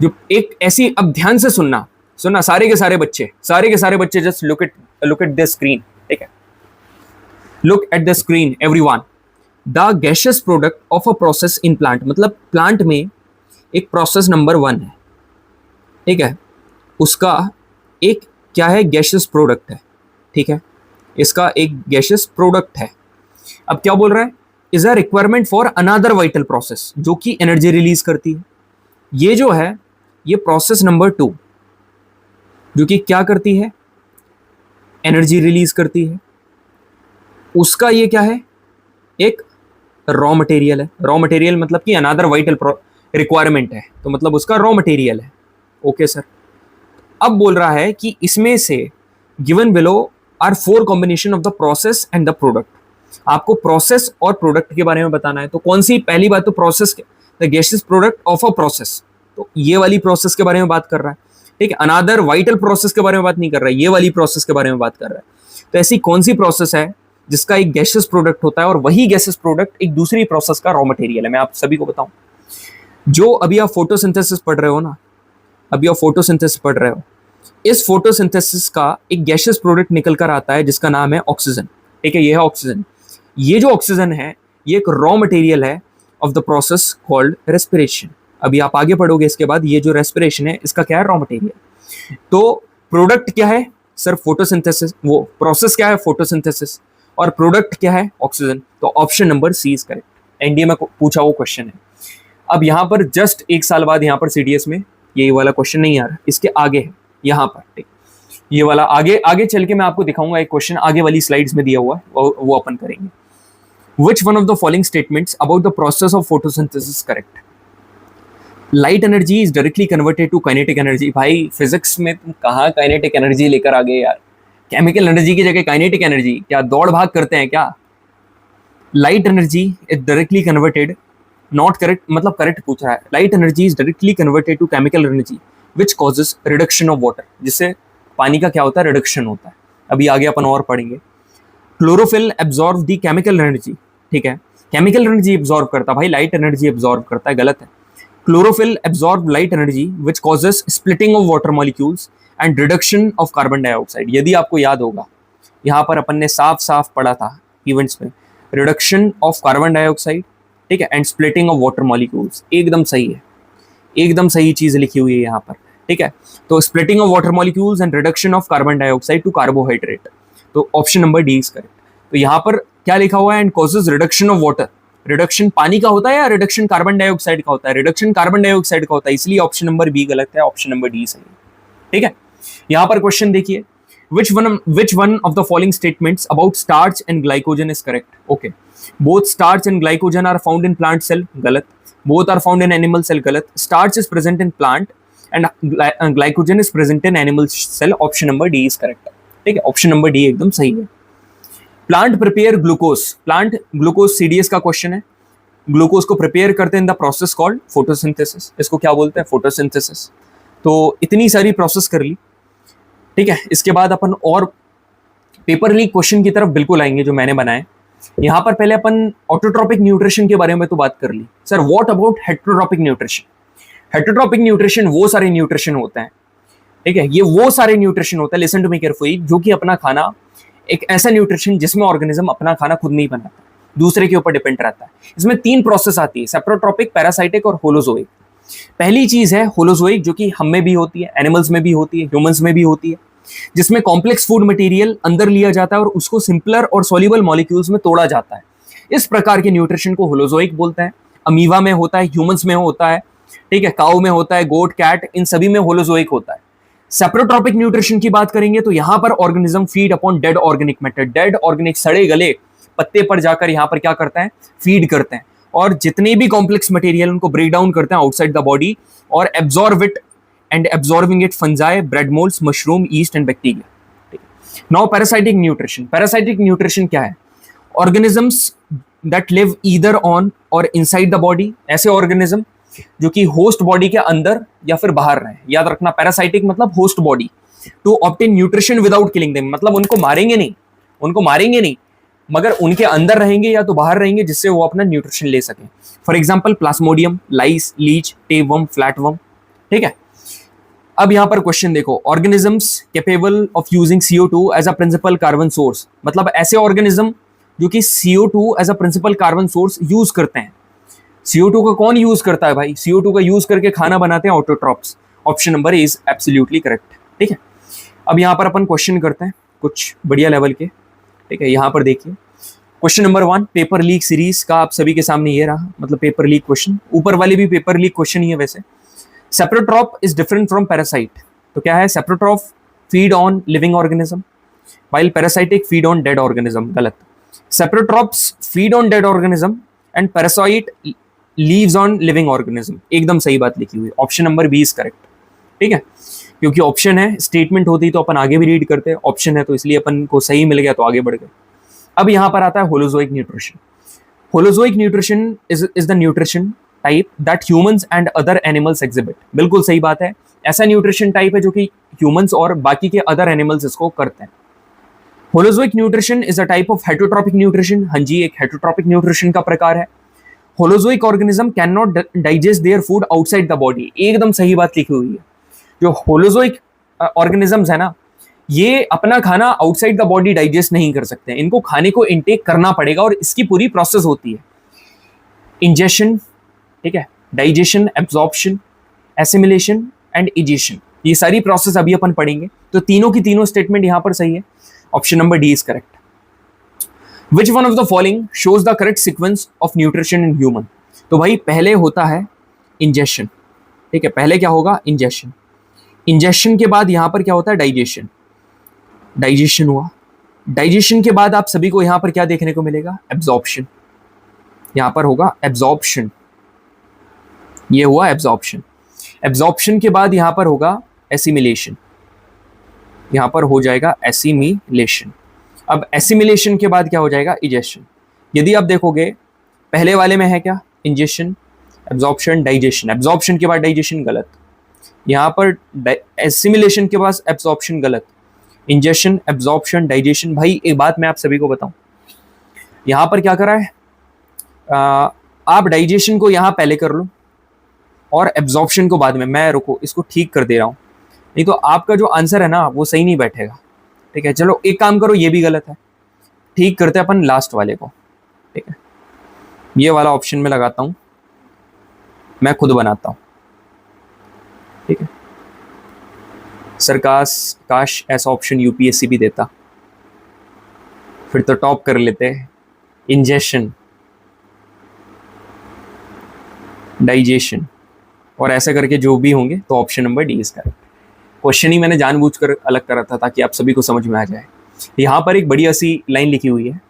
जो एक ऐसी, अब ध्यान से सुनना सारे के सारे बच्चे just look at the screen, ठीक है, look at the screen everyone. The gaseous product of a process in plant, मतलब प्लांट में एक प्रोसेस नंबर 1 है, ठीक है, उसका एक क्या है, गैशियस प्रोडक्ट है, ठीक है, इसका एक गैशियस प्रोडक्ट है। अब क्या बोल रहा है, is a requirement for another vital process, जो कि एनर्जी रिलीज करती है। ये जो है, ये प्रोसेस नंबर 2 जो कि क्या करती है, एनर्जी रिलीज करती है, उसका ये क्या है, एक रॉ मटेरियल है। रॉ मटेरियल मतलब कि अनदर वाइटल रिक्वायरमेंट है, तो मतलब उसका रॉ मटेरियल है। ओके सर, अब बोल रहा है कि इसमें से given below are 4 combination of the process and the product. आपको प्रोसेस और प्रोडक्ट के बारे में बताना है, तो कौन सी, पहली बात तो process, the gaseous product of a process, तो ये वाली प्रोसेस के बारे में बात कर रहा है, ठीक है। अनदर वाइटल प्रोसेस के बारे में बात नहीं कर रहा है, ये वाली प्रोसेस के बारे में बात कर रहा है। तो ऐसी कौन सी प्रोसेस है जिसका एक गैशियस प्रोडक्ट होता है और वही गैशियस प्रोडक्ट एक दूसरी प्रोसेस का रॉ मटेरियल है। मैं आप सभी को बताऊं, जो अभी आप फोटोसिंथेसिस पढ़ रहे हो ना, अभी आप फोटोसिंथेसिस पढ़ रहे हो, इस फोटोसिंथेसिस का एक गैशियस प्रोडक्ट निकल कर आता है जिसका नाम है ऑक्सीजन, ठीक है, ये है ऑक्सीजन। ये जो ऑक्सीजन है, ये एक रॉ मटेरियल है of the process called respiration. अभी आप आगे पढ़ोगे इसके बाद, ये जो रेस्पिरेशन है इसका क्या है, रॉ मटेरियल। तो प्रोडक्ट क्या है सर, फोटोसिंथेसिस, वो प्रोसेस क्या है, फोटोसिंथेसिस, और प्रोडक्ट क्या है, ऑक्सीजन। तो option number C is correct, NDA में पूछा वो क्वेश्चन है। अब यहाँ पर जस्ट 1 साल बाद यहाँ पर सीडीएस में ये वाला क्वेश्चन नहीं आ रहा, इसके आगे है यहाँ पर, ठीक, ये वाला आगे आगे चल के मैं आपको दिखाऊंगा, एक क्वेश्चन आगे वाली स्लाइड्स में दिया हुआ है, वो अपन करेंगे। Which one of the following statements about the process of photosynthesis is correct? Light energy is directly converted to kinetic energy। भाई फिजिक्स में तुम कहाँ काइनेटिक एनर्जी लेकर आ गए यार, केमिकल एनर्जी की जगह काइनेटिक एनर्जी, क्या दौड़ भाग करते हैं क्या? Light energy is directly converted, not correct, मतलब करेक्ट पूछ रहा है। Light energy is directly converted to chemical energy which causes reduction of water, जिससे पानी का क्या होता है, रिडक्शन होता है। अभी आगे अपन और पढ़ेंगे। Chlorophyll absorb the chemical energy, ठीक है, केमिकल एनर्जी एब्जॉर्व करता, भाई लाइट एनर्जी एब्जॉर्व करता है, गलत है। Chlorophyll absorb light energy which causes splitting of water molecules and reduction of carbon dioxide. यदि आपको याद होगा, यहाँ पर अपन ने साफ साफ पढ़ा था इवेंट्स में, रिडक्शन ऑफ कार्बन डाइऑक्साइड, ठीक है, and splitting of water molecules, एकदम सही है, एकदम सही चीज लिखी हुई है यहाँ पर, ठीक है। तो splitting of water molecules and reduction of carbon dioxide to carbohydrate, तो option number D is correct. तो यहाँ पर क्या लिखा हुआ है, and causes reduction of water, reduction पानी का होता है या रिडक्शन कार्बन डाइऑक्साइड का होता है, रिडक्शन कार्बन डाइऑक्साइड का होता है, इसलिए ऑप्शन नंबर बी गलत है, ऑप्शन नंबर डी सही है, ठीक है। यहाँ पर क्वेश्चन देखिए, which one of the following statements about starch and glycogen is correct? Okay, both starch and glycogen are found in plant cell, galat. Both are found in animal cell, galat. Starch is present in plant and glycogen is present in animal cell, option number D is correct, ठीक है, ऑप्शन नंबर डी एकदम सही है। Plant prepare glucose, plant glucose CDS का क्वेश्चन है, ग्लूकोज को प्रिपेयर करते हैं in the process called photosynthesis, इसको क्या बोलते हैं, फोटोसिंथेसिस। तो इतनी सारी प्रोसेस कर ली, ठीक है। इसके बाद अपन और पेपर लीक क्वेश्चन की तरफ बिल्कुल आएंगे जो मैंने बनाए। यहाँ पर पहले अपन ऑटोट्रॉपिक न्यूट्रिशन के बारे में तो बात कर ली। Sir what about heterotrophic nutrition? Heterotrophic nutrition वो सारे न्यूट्रिशन होते हैं, ठीक है, ये वो सारे न्यूट्रिशन होता है, लिसन टू मी केयरफुली, जो कि अपना खाना, एक ऐसा न्यूट्रिशन जिसमें ऑर्गेनिज्म अपना खाना खुद नहीं बनाता, दूसरे के ऊपर डिपेंड रहता है। इसमें 3 प्रोसेस आती है, सेप्रोट्रॉपिक, पैरासाइटिक और होलोजोइक। पहली चीज है होलोजोइक, जो कि हम में भी होती है, एनिमल्स में भी होती है, ह्यूमंस में भी होती है, जिसमें कॉम्प्लेक्स फूड मटेरियल अंदर लिया जाता है और उसको सिंपलर और सॉल्युबल मॉलिक्यूल्स में तोड़ा जाता है। इस प्रकार के न्यूट्रिशन को होलोजोइक बोलते हैं। अमीवा में होता है, ह्यूमंस में होता है, ठीक है, काऊ में होता है, गोट, कैट, इन सभी में होलोजोइक होता है। सेप्रोट्रॉपिक न्यूट्रिशन की बात करेंगे तो यहाँ पर organism feed upon dead organic matter, dead organic, सड़े गले पत्ते पर जाकर यहाँ पर क्या करते हैं, फीड करते हैं। और जितने भी कॉम्प्लेक्स मटेरियल उनको ब्रेक डाउन करते हैं आउटसाइड द बॉडी और absorb it and absorbing it fungi, bread moulds, mushroom, east and bacteria. Now parasitic nutrition. Parasitic nutrition क्या है? Organisms that live either on और इनसाइड द बॉडी, ऐसे ऑर्गेनिज्म जो कि होस्ट बॉडी के अंदर या फिर बाहर रहे। याद रखना, पैरासाइटिक मतलब host body, to obtain nutrition without killing them, मतलब उनको मारेंगे नहीं, मगर उनके अंदर रहेंगे या तो बाहर रहेंगे जिससे वो अपना न्यूट्रिशन ले सकें। For example plasmodium, lice, leech, tapeworm, flatworm. ठीक है, अब यहां पर क्वेश्चन देखो, organisms capable of using CO2 as a principal carbon source, मतलब ऐसे ऑर्गेनिज्म जो कि CO2 as a principal carbon source use करते हैं। CO2 का कौन यूज करता है भाई? CO2 का यूज करके खाना बनाते हैं autotrophs. Option number is absolutely correct. ठीक है, अब यहां पर अपन क्वेश्चन करते हैं कुछ बढ़िया लेवल के। ठीक है, यहां पर देखिए question number 1 paper leak series का आप सभी के सामने ये रहा, मतलब पेपर लीक क्वेश्चन। ऊपर वाले भी पेपर लीक क्वेश्चन ही है वैसे। Saprotroph is different from parasite, तो क्या है? Saprotroph feed on living organism while parasitic feed on dead organism. गलत। Saprotrophs feed on dead organism and parasite lives on living organism. एकदम सही बात लिखी हुई, option number B is correct. ठीक है, क्योंकि ऑप्शन है, स्टेटमेंट होती तो अपन आगे भी रीड करते, ऑप्शन है तो इसलिए अपन को सही मिल गया तो आगे बढ़ गए। अब यहां पर आता है holozoic nutrition. Holozoic nutrition is the nutrition type that humans and other animals exhibit. बिल्कुल सही बात है, ऐसा न्यूट्रिशन टाइप है जो कि ह्यूमंस और बाकी के अदर एनिमल्स इसको करते हैं। Holozoic nutrition is a type of heterotrophic nutrition. हाँ जी, एक हेटरोट्रॉपिक न्यूट्रिशन का प्रकार है। Holozoic organism can not digest their food outside the body. एकदम सही बात लिखी हुई है। जो होलोजोइक ऑर्गेनिजम्स है ना, ये अपना खाना आउटसाइड द बॉडी डाइजेस्ट नहीं कर सकते, इनको खाने को इनटेक करना पड़ेगा और इसकी पूरी प्रोसेस होती है। इंजेशन, ठीक है, digestion, absorption, assimilation and egestion, ये सारी प्रोसेस अभी अपन पढ़ेंगे। तो तीनों की तीनों स्टेटमेंट यहां पर सही है। Option number D is correct. Which one of the following shows the correct sequence of nutrition in human? तो भाई पहले होता है इंजेशन। ठीक है, पहले क्या होगा? इंजेशन। इंजेशन के बाद यहां पर क्या होता है? डाइजेशन। डाइजेशन हुआ। डाइजेशन के बाद आप सभी को यहां पर क्या देखने को मिलेगा? एब्जॉर्प्शन। यहां पर होगा एब्जॉर्प्शन, ये हुआ एब्जॉर्प्शन। एब्जॉर्प्शन के बाद यहां पर होगा एसिमिलेशन, यहां पर हो जाएगा एसिमिलेशन। अब एसिमिलेशन के बाद क्या हो जाएगा? इजेशन। यदि आप देखोगे पहले वाले में है क्या? Ingestion, absorption, digestion. एब्जॉर्प्शन के बाद डाइजेशन, गलत। यहां पर एसिमिलेशन के बाद एब्जॉर्प्शन, गलत। Ingestion, absorption, digestion. भाई एक बात मैं आप सभी को बताऊं, यहां पर क्या करा है? आप डाइजेशन को यहां पहले कर लो और एब्जॉर्प्शन को बाद में। मैं रुको, इसको ठीक कर दे रहा हूं, नहीं तो आपका जो आंसर है ना वो सही नहीं बैठेगा। ठीक है, चलो एक काम करो, ये भी गलत है, ठीक करते हैं अपन लास्ट वाले को। ठीक है, ये वाला ऑप्शन में लगाता हूं, मैं खुद बनाता हूं। ठीक है, सरकाश काश ऐसा ऑप्शन यूपीएससी भी देता, फिर तो टॉप कर लेते। इंजेशन, डाइजेशन और ऐसा करके जो भी होंगे, तो option number D is correct. Question ही मैंने जानबूझकर अलग करा था ताकि आप सभी को समझ में आ जाए। यहां पर एक बढ़िया सी लाइन लिखी हुई है,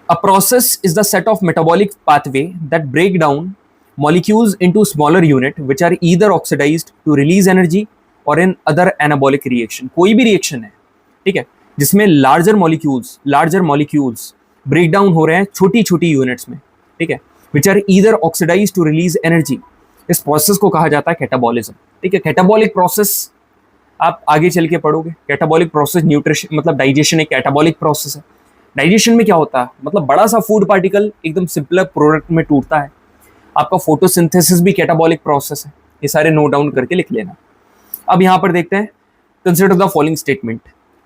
a process is the set of metabolic pathway that break down molecules into smaller unit which are either oxidized to release energy or in other anabolic reaction। कोई भी रिएक्शन है, ठीक है, जिसमें लार्जर मॉलिक्यूल्स ब्रेक डाउन हो रहे हैं छोटी छोटी यूनिट्स में, ठीक है, which are either oxidized to release energy, इस प्रोसेस को कहा जाता है कैटाबॉलिज्म। ठीक है, कैटाबॉलिक प्रोसेस आप आगे चल के पढ़ोगे। कैटाबॉलिक प्रोसेस न्यूट्रिशन मतलब डाइजेशन एक कैटाबॉलिक प्रोसेस है। डाइजेशन में क्या होता है? मतलब बड़ा सा फूड पार्टिकल एकदम सिंपल प्रोडक्ट में टूटता है। आपका फोटोसिंथेसिस भी कैटाबॉलिक प्रोसेस है। ये सारे नोट डाउन करके लिख लेना। अब यहां पर देखते हैं, consider the following statement,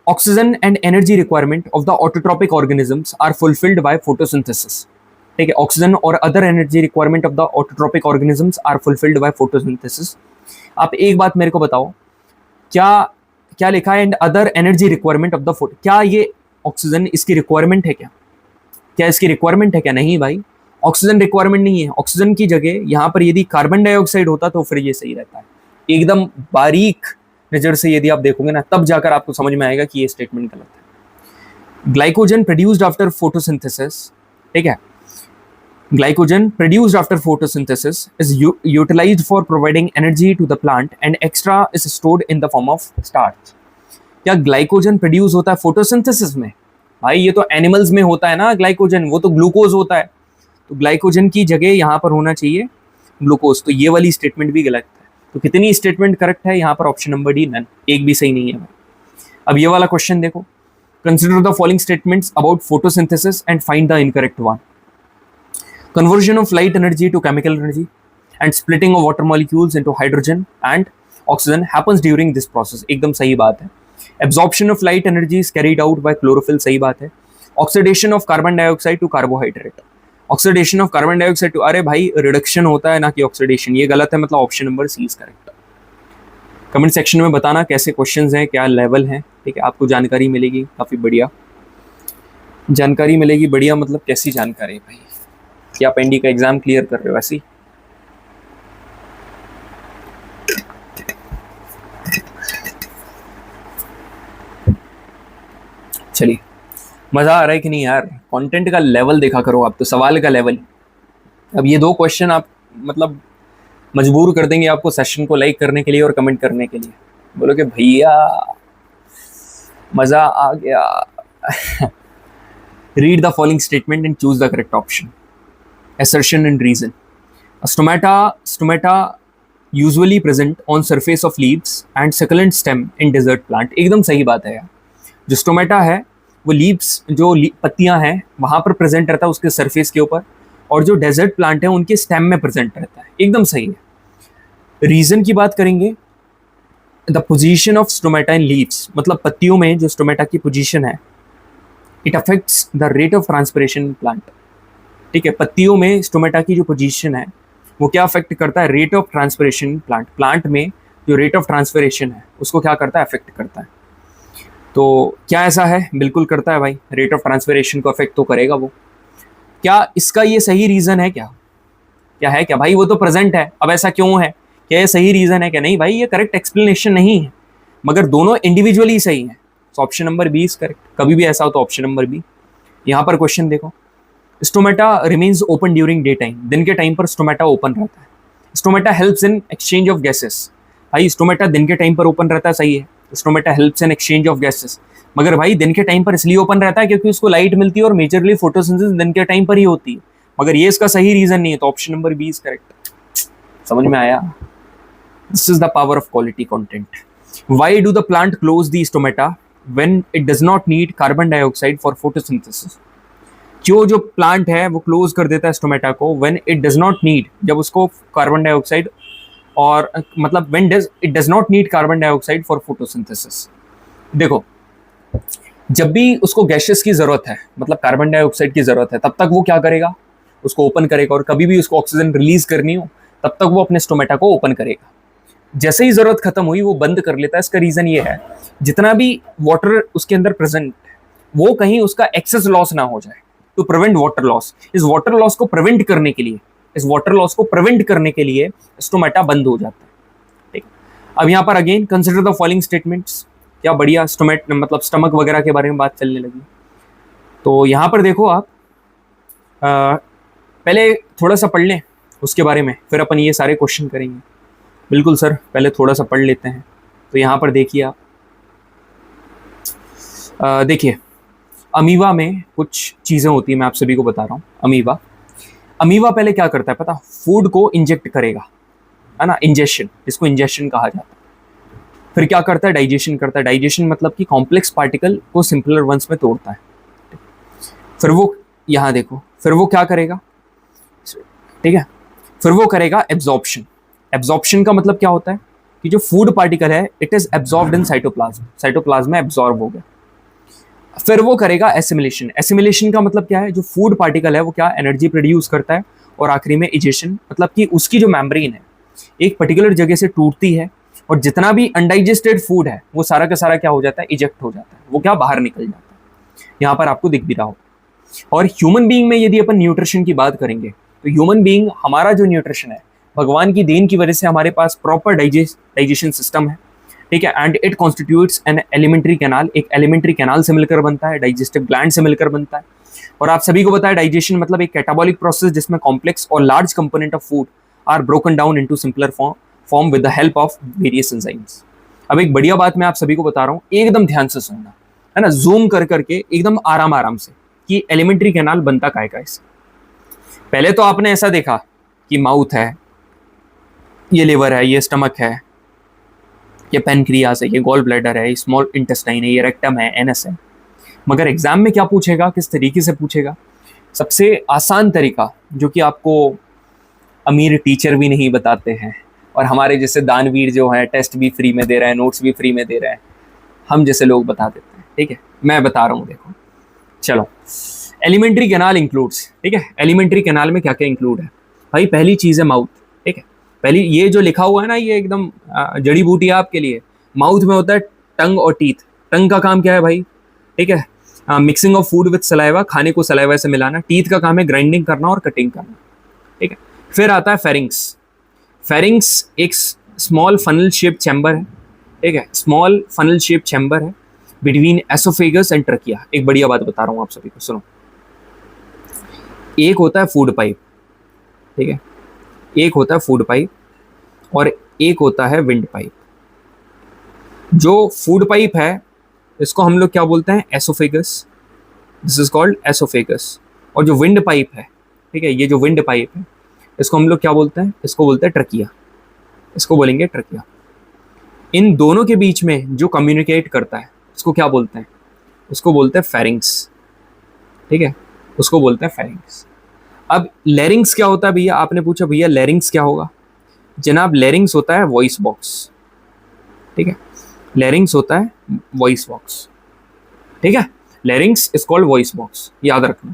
oxygen and energy requirement of the autotrophic organisms are fulfilled by photosynthesis. ठीक है, ऑक्सीजन और other energy requirement of the autotrophic organisms are fulfilled by photosynthesis. आप एक बात मेरे को बताओ, क्या लिखा है? And other energy requirement of the photo, क्या ये ऑक्सीजन इसकी रिक्वायरमेंट है? क्या इसकी रिक्वायरमेंट है? क्या नहीं भाई, ऑक्सीजन रिक्वायरमेंट नहीं है। ऑक्सीजन की जगह यहां पर यदि कार्बन डाइऑक्साइड होता तो फिर ये सही रहता है। एकदम बारीक नजर से यदि आप देखोगे ना, तब जाकर आपको समझ में आएगा कि ये स्टेटमेंट गलत है। ग्लाइकोजन प्रोड्यूस्ड आफ्टर फोटोसिंथेसिस, ठीक है, Glycogen produced after photosynthesis is utilized for providing energy to the plant and extra is stored in the form of starch. क्या ग्लाइकोजन प्रोड्यूस होता है फोटोसिंथेसिस में? भाई ये तो एनिमल्स में होता है ना ग्लाइकोजन, वो तो ग्लूकोज होता है। तो ग्लाइकोजन की जगह यहाँ पर होना चाहिए ग्लूकोज। तो ये वाली स्टेटमेंट भी गलत है। तो कितनी स्टेटमेंट करेक्ट है यहाँ पर? ऑप्शन नंबर डी नन, एक भी सही नहीं है। अब ये वाला क्वेश्चन देखो, consider the following statements about photosynthesis and find the incorrect one. Conversion of light energy to chemical energy and splitting of water molecules into hydrogen and oxygen happens during this process. एकदम सही बात है। Absorption of light energy is carried out by chlorophyll, सही बात है। Oxidation of carbon dioxide to carbohydrate, oxidation of carbon dioxide to, अरे भाई रिडक्शन होता है ना कि ऑक्सीडेशन, ये गलत है। मतलब option number C is correct. Comment section में बताना कैसे क्वेश्चंस हैं, क्या लेवल हैं, ठीक है। आपको जानकारी मिलेगी काफ़ी बढ़िया जानकारी मिलेगी। बढ़िया मतलब कैसी जानकारी भाई? क्या आप एनडी का एग्जाम क्लियर कर रहे हो ऐसी? चलिए, मजा आ रहा है कि नहीं यार? कंटेंट का लेवल देखा करो आप तो, सवाल का लेवल। अब ये दो क्वेश्चन आप मतलब मजबूर कर देंगे आपको सेशन को लाइक करने के लिए और कमेंट करने के लिए। बोलोगे भैया मजा आ गया। Read the following statement and choose the correct option. Assertion and reason. Stomata usually present on surface of leaves and succulent stem in desert plant. एकदम सही बात है यार। जो स्टोमेटा है वो लीव्स, जो पत्तियां हैं वहां पर प्रेजेंट रहता है उसके सरफेस के ऊपर, और जो डेजर्ट प्लांट है उनके स्टेम में प्रेजेंट रहता है। एकदम सही है। रीजन की बात करेंगे, the position of stomata in leaves, मतलब पत्तियों में जो स्टोमेटा की पोजीशन है, it affects the rate of transpiration plant. ठीक है, पत्तियों में स्टोमेटा की जो पोजीशन है वो क्या अफेक्ट करता है? रेट ऑफ ट्रांसपिरेशन प्लांट में जो रेट ऑफ ट्रांसपिरेशन है उसको क्या करता है? अफेक्ट करता है। तो क्या ऐसा है? बिल्कुल करता है भाई, रेट ऑफ ट्रांसपिरेशन को अफेक्ट तो करेगा वो। क्या इसका ये सही रीजन है? क्या है क्या भाई? वो तो प्रेजेंट है, अब ऐसा क्यों है? क्या ये सही रीजन है क्या? नहीं भाई, ये करेक्ट एक्सप्लेनेशन नहीं है, मगर दोनों इंडिविजुअली सही है। तो option number B is correct. कभी भी ऐसा हो तो ऑप्शन नंबर बी। यहाँ पर क्वेश्चन देखो, stomata remains open during day time, दिन के टाइम पर स्टोमेटा ओपन रहता है। Stomata helps in exchange of gases, भाई स्टोमेटा दिन के टाइम पर ओपन रहता है, सही है। Stomata helps in exchange of gases, मगर भाई दिन के टाइम पर इसलिए ओपन रहता है क्योंकि उसको लाइट मिलती है और मेजरली फोटोसिंथेसिस दिन के टाइम पर ही होती है, मगर ये इसका सही रीजन नहीं है। तो option number B is correct. समझ में आया? This is the power of quality content. Why do the plant close the stomata when it does not need carbon dioxide for photosynthesis? जो प्लांट है वो क्लोज कर देता है स्टोमेटा को when it does not need, जब उसको कार्बन डाइऑक्साइड, और मतलब when it does not need carbon dioxide for photosynthesis. देखो, जब भी उसको गैसेस की जरूरत है, मतलब कार्बन डाइऑक्साइड की जरूरत है, तब तक वो क्या करेगा? उसको ओपन करेगा। और कभी भी उसको ऑक्सीजन रिलीज करनी हो तब तक वो अपने स्टोमेटा को ओपन करेगा। जैसे ही जरूरत खत्म हुई वो बंद कर लेता है। इसका रीजन ये है, जितना भी वाटर उसके अंदर प्रेजेंट वो कहीं उसका एक्सेस लॉस ना हो जाए, टू प्रिवेंट वाटर लॉस। इस वाटर लॉस को प्रिवेंट करने के लिए स्टोमेटा बंद हो जाता है। ठीक, अब यहाँ पर again consider the following statements. क्या बढ़िया मतलब स्टमक वगैरह के बारे में बात चलने लगी। तो यहाँ पर देखो आप, पहले थोड़ा सा पढ़ लें उसके बारे में, फिर अपन ये सारे क्वेश्चन करेंगे। बिल्कुल सर, पहले थोड़ा सा पढ़ लेते हैं। तो यहाँ पर देखिए आप, देखिए अमीबा में कुछ चीज़ें होती है, मैं आप सभी को बता रहा हूँ। अमीबा पहले क्या करता है पता? फूड को इंजेक्ट करेगा, है ना, इंजेक्शन, जिसको इंजेक्शन कहा जाता है। फिर क्या करता है? डाइजेशन करता है। डाइजेशन मतलब कि कॉम्प्लेक्स पार्टिकल को सिंपलर वंस में तोड़ता है। फिर वो यहाँ देखो, फिर वो क्या करेगा? ठीक है, फिर वो करेगा एब्जॉर्प्शन। एब्जॉर्प्शन का मतलब क्या होता है कि जो फूड पार्टिकल है it is absorbed in cytoplasm, cytoplasm में एब्जॉर्ब हो गया। फिर वो करेगा एसिमिलेशन। एसिमिलेशन का मतलब क्या है? जो फूड पार्टिकल है वो क्या एनर्जी प्रोड्यूस करता है। और आखिरी में इजेशन, मतलब कि उसकी जो मेम्ब्रेन है एक पर्टिकुलर जगह से टूटती है और जितना भी अनडाइजेस्टेड फूड है वो सारा का सारा क्या हो जाता है? इजेक्ट हो जाता है, वो क्या बाहर निकल जाता है। यहाँ पर आपको दिख भी रहा हो। और ह्यूमन बीइंग में यदि अपन न्यूट्रिशन की बात करेंगे तो ह्यूमन बीइंग, हमारा जो न्यूट्रिशन है भगवान की देन की वजह से हमारे पास प्रॉपर डाइजेशन सिस्टम है। ठीक है, and it constitutes an alimentary canal, एक एलिमेंट्री कैनाल से मिलकर बनता है, डाइजेस्टिव ग्लैंड से मिलकर बनता है। और आप सभी को पता है डाइजेशन मतलब एक कैटाबॉलिक प्रोसेस जिसमें कॉम्प्लेक्स और large component of food are broken down into simpler form with the help of various enzymes. अब एक बढ़िया बात मैं आप सभी को बता रहा हूँ, एकदम ध्यान से सुनना, है ना, जूम कर करके एकदम आराम आराम से, कि एलिमेंट्री कैनाल बनता काय का इससे। पहले तो आपने ऐसा देखा कि माउथ है, ये लिवर है, ये स्टमक है, ये पेनक्रियास है, ये गॉल ब्लैडर है, ये स्मॉल इंटेस्टाइन है, ये रेक्टम है, एनस है। मगर एग्जाम में क्या पूछेगा, किस तरीके से पूछेगा? सबसे आसान तरीका जो कि आपको अमीर टीचर भी नहीं बताते हैं और हमारे जैसे दानवीर जो है टेस्ट भी फ्री में दे रहे हैं, नोट्स भी फ्री में दे रहे हैं, हम जैसे लोग बता देते हैं। ठीक है, मैं बता रहा हूँ, देखो चलो। एलिमेंट्री कैनाल इंक्लूड्स, ठीक है, एलिमेंट्री कैनाल में क्या क्या इंक्लूड है भाई? पहली चीज है माउथ। ठीक है, पहली ये जो लिखा हुआ है ना, ये एकदम जड़ी बूटी है आपके लिए। माउथ में होता है टंग और टीथ। टंग का काम क्या है भाई? ठीक है, mixing of food with saliva, खाने को सलाइवा से मिलाना। टीथ का काम है ग्राइंडिंग करना और कटिंग करना। ठीक है, फिर आता है फेरिंग्स। फेरिंग्स एक स्मॉल फनल शेप चैम्बर है। ठीक है, स्मॉल फनल शेप चैम्बर है बिटवीन एसोफेगस एंड ट्रकिया। एक बढ़िया बात बता रहा हूँ आप सभी को, सुनो। एक होता है फूड पाइप, ठीक है, एक होता है फूड पाइप और एक होता है विंड पाइप। जो फूड पाइप है इसको हम लोग क्या बोलते हैं? Oesophagus, this is called oesophagus. और जो विंड पाइप है, ठीक है, ये जो विंड पाइप है इसको हम लोग क्या बोलते हैं? इसको बोलते हैं ट्रकिया, इसको बोलेंगे ट्रकिया। इन दोनों के बीच में जो कम्युनिकेट करता है इसको क्या बोलते हैं? उसको बोलते हैं फेरिंग्स। ठीक है, उसको बोलते हैं फेरिंग्स। अब लैरिंग्स क्या होता है भैया? आपने पूछा भैया लैरिंग्स क्या होगा? जनाब लैरिंग्स होता है वॉइस बॉक्स। ठीक है, लैरिंग्स होता है वॉइस बॉक्स। ठीक है, लैरिंग्स इज कॉल्ड वॉइस बॉक्स, याद रखना।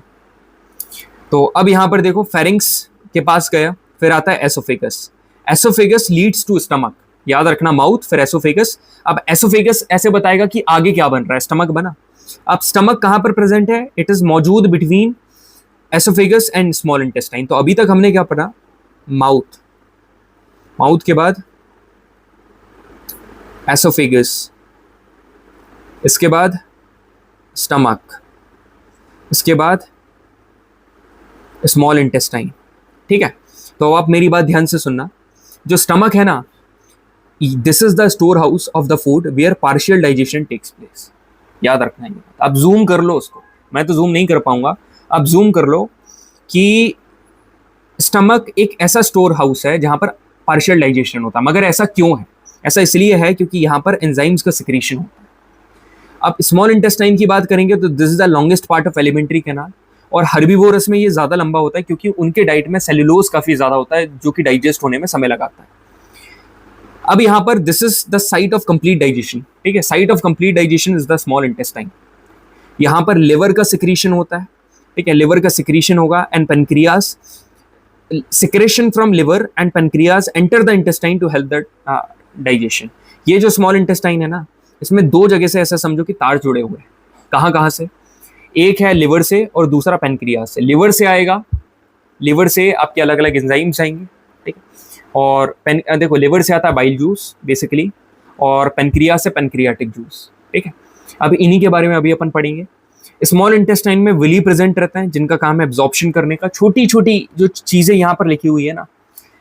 तो अब यहां पर देखो, फेरिंग्स के पास गया, फिर आता है oesophagus. Oesophagus leads to stomach, याद रखना, माउथ फिर एसोफेगस। अब एसोफेगस ऐसे बताएगा कि आगे क्या बन रहा है, स्टमक बना। अब स्टमक कहां पर प्रेजेंट है? इट इज मौजूद between oesophagus and small intestine. तो अभी तक हमने क्या पढ़ा? माउथ, माउथ के बाद एसोफेगस, इसके बाद स्टमक, इसके बाद स्मॉल इंटेस्टाइन। ठीक है, तो आप मेरी बात ध्यान से सुनना। जो स्टमक है ना, this is the store house of the food where partial digestion takes place. याद रखना है, आप जूम कर लो उसको, मैं तो जूम नहीं कर पाऊंगा, आप जूम कर लो कि स्टमक एक ऐसा स्टोर हाउस है जहां पर पार्शियल डाइजेशन होता है। मगर ऐसा क्यों है? ऐसा इसलिए है क्योंकि यहाँ पर एंजाइम्स का सिक्रीशन होता है। अब स्मॉल इंटेस्टाइन की बात करेंगे तो this is the longest part of alimentary canal, और हर्बीवोरस में ये ज्यादा लंबा होता है क्योंकि उनके डाइट में सेल्यूलोज काफी ज्यादा होता है जो कि डाइजेस्ट होने में समय लगाता है। अब यहाँ पर this is the site of complete digestion. ठीक है, site of complete digestion is the small intestine. यहाँ पर लिवर का सिक्रीशन होता है। ठीक है, लिवर का सिक्रीशन होगा and pancreas, secretion from liver and pancreas enter the intestine to help the digestion. ये जो स्मॉल इंटेस्टाइन है ना, इसमें दो जगह से ऐसा समझो कि तार जुड़े हुए हैं। कहाँ कहाँ से? एक है लिवर से और दूसरा पेनक्रियास से। लिवर से आएगा, लिवर से आपके अलग अलग एंजाइम्स आएंगे। ठीक है, और देखो लिवर से आता है बाइल जूस बेसिकली, और पेनक्रियास से पेनक्रियाटिक जूस। ठीक है, अब इन्हीं के बारे में अभी अपन पढ़ेंगे। स्मॉल इंटेस्टाइन में विली प्रेजेंट रहता है जिनका काम है एब्जॉर्प्शन करने का। छोटी छोटी जो चीजें यहाँ पर लिखी हुई है ना,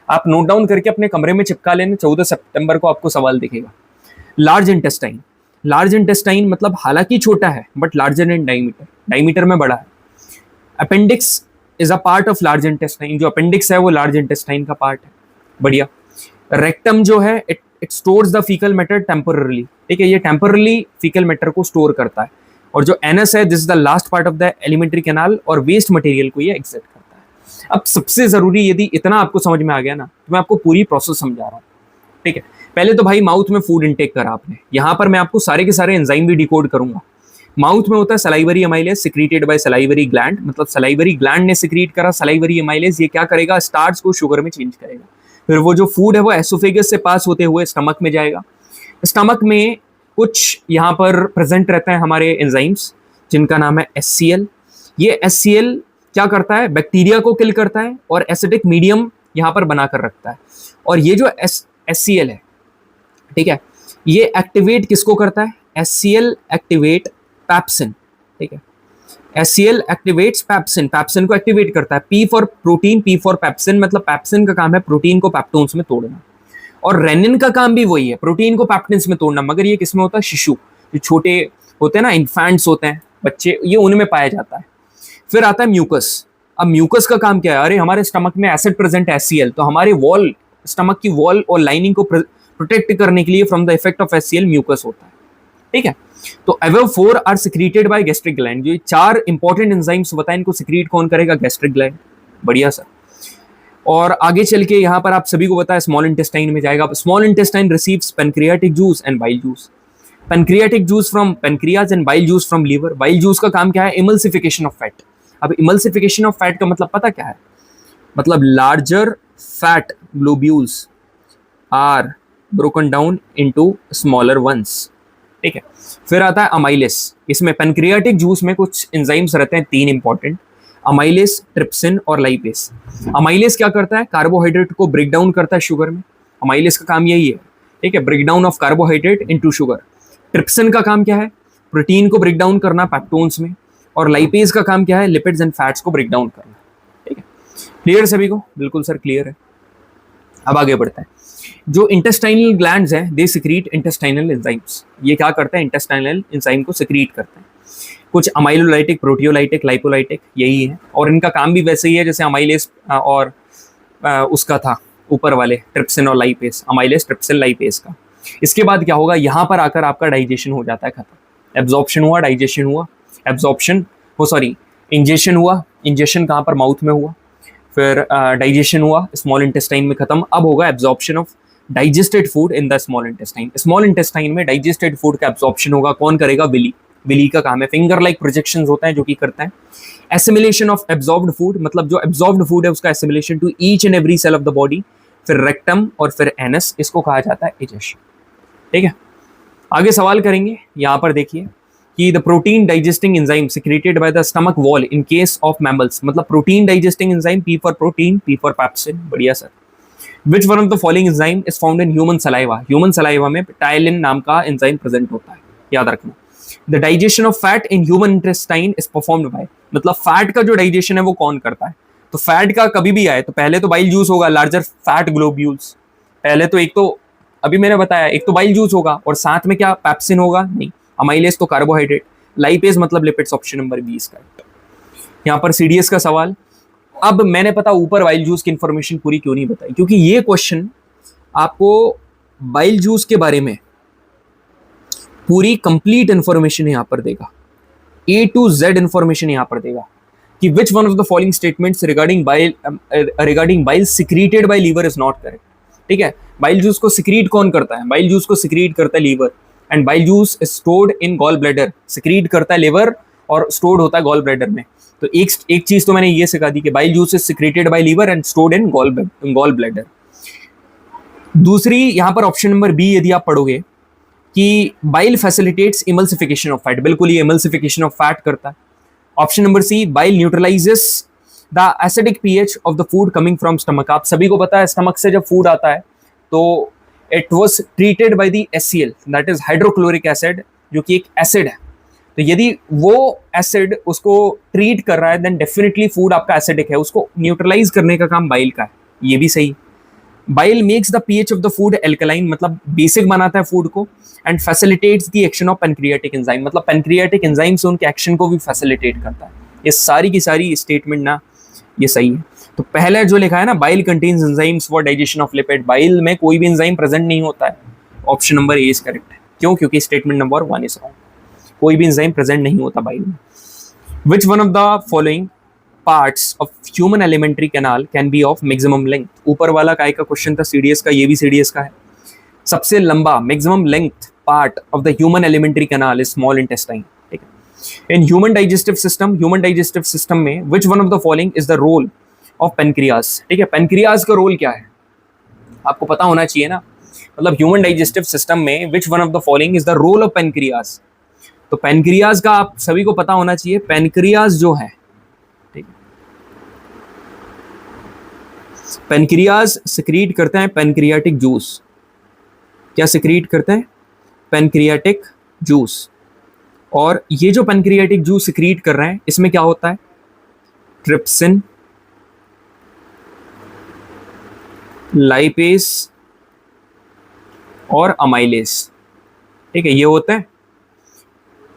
आप नोट डाउन करके अपने कमरे में चिपका लेना। 14 सितंबर को आपको सवाल दिखेगा। लार्ज इंटेस्टाइन, लार्ज इंटेस्टाइन मतलब हालांकि छोटा है but larger in diameter, diameter में बड़ा है। Appendix is a part of large intestine, जो अपेंडिक्स है वो लार्ज इंटेस्टाइन का पार्ट है। बढ़िया। रेक्टम जो है it stores the faecal matter temporarily. ठीक है, ये टेम्पररली फीकल मैटर को स्टोर करता है। और जो एनस है, this is the last part of the alimentary canal, और वेस्ट मटेरियल को ये एक्सेप्ट करता है। अब सबसे जरूरी, यदि इतना आपको समझ में आ गया ना, तो मैं आपको पूरी प्रोसेस समझा रहा हूँ। ठीक है, पहले तो भाई माउथ में फूड इनटेक करा आपने, यहाँ पर मैं आपको सारे के सारे एंजाइम भी डिकोड करूंगा। माउथ में होता है salivary amylase secreted by salivary gland, मतलब सलाइवरी ग्लैंड ने सिक्रीट करा सलाइवरी अमाइलेज। ये क्या करेगा? स्टार्च को शुगर में चेंज करेगा। फिर वो जो फूड है वो एसोफेगस से पास होते हुए स्टमक में जाएगा। स्टमक में कुछ यहाँ पर प्रेजेंट रहता है हमारे एंजाइम्स जिनका नाम है HCl। ये HCl क्या करता है? बैक्टीरिया को किल करता है और एसिडिक मीडियम यहाँ पर बनाकर रखता है। और ये जो HCl है, ठीक है, ये एक्टिवेट किसको करता है? HCl एक्टिवेट पैप्सिन, ठीक है। HCl एक्टिवेट्स पैप्सिन, पैप्सिन को एक्टिवेट करता है। P for protein, P for pepsin, मतलब पैप्सिन का काम है प्रोटीन को पैप्टोन्स में तोड़ना, और रेनिन का काम भी वही है, प्रोटीन को पैप्टिन्स में तोड़ना, मगर ये किसमें होता है? शिशु, जो छोटे होते हैं ना, इन्फेंट्स होते हैं बच्चे, ये उनमें पाया जाता है। फिर आता है म्यूकस। अब म्यूकस का काम क्या है? अरे हमारे स्टमक में एसिड प्रेजेंट है HCl, तो हमारे वॉल, स्टमक की वॉल और लाइनिंग को प्रोटेक्ट करने के लिए from the effect of HCl mucus होता है, ठीक है। तो above 4 are secreted by gastric gland. जो 4 इंपॉर्टेंट एंजाइम्स बताएं, इनको सिक्रीट कौन करेगा? Gastric gland. बढ़िया सर। और आगे चल के यहाँ पर आप सभी को पता है स्मॉल इंटेस्टाइन में जाएगा। Small intestine receives pancreatic juice and bile juice, pancreatic juice from pancreas and bile juice from liver. Bile juice का काम क्या है? Emulsification of fat. अब इमल्सिफिकेशन ऑफ फैट का मतलब पता क्या है? मतलब larger fat globules are broken down into smaller ones, ठीक है। फिर आता है अमाइलेस। इसमें पेनक्रियाटिक जूस में कुछ एंजाइम्स रहते हैं 3 इंपॉर्टेंट, अमाइलेस, ट्रिप्सिन और लाइपेस। अमाइलेस क्या करता है? कार्बोहाइड्रेट को ब्रेक डाउन करता है शुगर में, अमाइलेस का काम यही है, ठीक है, break down of carbohydrate into sugar. Trypsin का काम क्या है? प्रोटीन को ब्रेक डाउन करना पैप्टोन्स में, और लाइपेज का काम क्या है? लिपिड्स एंड फैट्स को ब्रेक डाउन करना, ठीक है। क्लियर सभी को? बिल्कुल सर क्लियर है। अब आगे बढ़ते हैं। जो इंटेस्टाइनल ग्लैंड्स हैं, दे सिक्रीट इंटेस्टाइनल एंजाइम्स। ये क्या करते हैं? इंटेस्टाइनल एंजाइम को सिक्रीट करते हैं। कुछ अमाइलोलाइटिक, प्रोटियोलाइटिक, लाइपोलाइटिक, यही है, और इनका काम भी वैसे ही है जैसे अमाइलेस और उसका था ऊपर वाले ट्रिप्सिन और लाइपेस, अमाइलेस, ट्रिप्सिन, लाइपेस का। इसके बाद क्या होगा? यहाँ पर आकर आपका डाइजेशन हो जाता है खत्म। एब्जॉर्प्शन हुआ, डाइजेशन हुआ, एब्जॉर्प्शन हो, सॉरी, इंजेशन हुआ, इंजेशन कहाँ पर? माउथ में हुआ। फिर डाइजेशन हुआ, स्मॉल इंटेस्टाइन में खत्म। अब होगा absorption of digested food in the small intestine. Small intestine में डाइजेस्टेड फूड का एब्जॉर्प्शन होगा, कौन करेगा? विली। विली का काम है, फिंगर लाइक प्रोजेक्शंस होता है जो कि करता है। एसिमिलेशन ऑफ एब्जॉर्ब्ड फूड, मतलब जो एब्जॉर्ब्ड फूड है उसका assimilation to each and every cell of the body. फिर रेक्टम और फिर एनस, इसको कहा जाता है इजेशन, ठीक है। आगे सवाल करेंगे, यहाँ पर देखिए कि the protein digesting enzyme secreted by the stomach wall in case of mammals, मतलब protein digesting enzyme, P for protein, P for pepsin. बढ़िया sir. Which one of the following enzyme is found in human saliva? Human saliva में टाइलिन नाम का एंजाइम प्रेजेंट होता है, याद रखना। The digestion of fat in human intestine is performed by, मतलब फैट का जो डाइजेशन है वो कौन करता है? तो फैट का कभी भी आए तो पहले तो बाइल जूस होगा, लार्जर फैट ग्लोब्यूल्स। पहले तो एक तो अभी मैंने बताया, एक तो बाइल जूस होगा और साथ में क्या? पैप्सिन होगा? नहीं। अमाइलेस तो कार्बोहाइड्रेट, लाइपेज मतलब लिपिड्स, ऑप्शन नंबर 20 का। यहाँ पर CDS का सवाल। अब मैंने पता ऊपर बाइल जूस की इंफॉर्मेशन पूरी क्यों नहीं बताई, क्योंकि ये क्वेश्चन आपको बाइल जूस के बारे में पूरी कंप्लीट इंफॉर्मेशन यहाँ पर देगा, A to Z इंफॉर्मेशन यहाँ पर देगा कि which one of the following statements regarding bile secreted by liver is not correct, ठीक है। बाइल जूस को सिक्रीट कौन करता है? बाइल जूस को सिक्रीट करता है liver, and bile juice is stored in gall bladder. Secrete करता है लिवर और स्टोर्ड होता है गॉल ब्लैडर में। तो एक चीज तो मैंने ये सिखा दी कि bile juice is secreted by liver and stored in gall bladder. दूसरी यहाँ पर ऑप्शन नंबर B यदि आप पढ़ोगे कि bile facilitates emulsification of fat, बिल्कुल ये इमल्सिफिकेशन ऑफ फैट करता है। Option number C, bile neutralises the acidic pH of the food coming from stomach. आप सभी को पता है स्टमक से जब फूड आता है तो it was treated by the HCl, that is hydrochloric acid, जो कि एक एसिड है। तो यदि वो एसिड उसको ट्रीट कर रहा है देन डेफिनेटली फूड आपका एसिडिक है, उसको न्यूट्रलाइज करने का काम बाइल का है, ये भी सही। Bile makes the pH of the food alkaline, मतलब बेसिक बनाता है फूड को, and facilitates the action of pancreatic enzyme, मतलब पेनक्रियाटिक एंजाइम से उनके एक्शन को भी फैसिलिटेट करता है। ये सारी की सारी स्टेटमेंट ना ये सही है। तो पहले जो लिखा है ना, bile contains enzymes for digestion of lipid, bile में कोई भी एंजाइम प्रेजेंट नहीं होता है, option number A is correct है। क्यों? क्योंकि स्टेटमेंट नंबर 1 इज रॉन्ग, कोई भी एंजाइम प्रेजेंट नहीं होता बाइल में। Which one of the following parts of human alimentary canal can be of maximum length? ऊपर वाला काय का क्वेश्चन था CDS का, ये भी CDS का है। सबसे लंबा maximum length part of the human alimentary canal is small intestine, ठीक है। इन ह्यूमन डाइजेस्टिव सिस्टम में which one of the following is the role of pancreas, ठीक है। पेनक्रियाज का रोल क्या है आपको पता होना चाहिए ना, मतलब ह्यूमन डाइजेस्टिव सिस्टम में which one of the following is the role of pancreas. तो पेनक्रियाज का आप सभी को पता होना चाहिए, पेनक्रियाज जो है, ठीक है, पेनक्रियाज सिक्रीट करते हैं पेनक्रियाटिक जूस। क्या सिक्रीट करते हैं? पेनक्रियाटिक जूस, और ये जो पेनक्रियाटिक जूस सिक्रीट कर रहे हैं इसमें क्या होता है, ट्रिप्सिन, लाइपेस और अमाइलेस। ठीक है, ये होता है।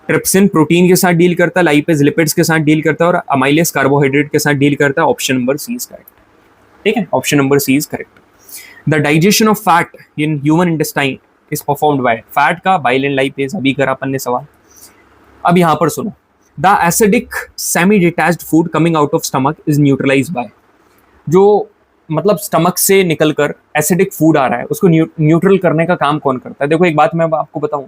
ट्रिप्सिन प्रोटीन के साथ डील करता है, लाइपेस लिपिड्स के साथ डील करता है, और अमाइलेस कार्बोहाइड्रेट के साथ डील करता है। Option number C is correct. ठीक है, option number C is correct. The digestion of fat in human intestine is performed by, fat का बाइल एंड लाइपेस, अभी करा अपन ने सवाल। अब यहां पर सुनो, the acidic semi detached food coming out of stomach is neutralized by, जो मतलब स्टमक से निकलकर एसिडिक फूड आ रहा है उसको न्यूट्रल करने का काम कौन करता है। देखो एक बात मैं आपको बताऊं,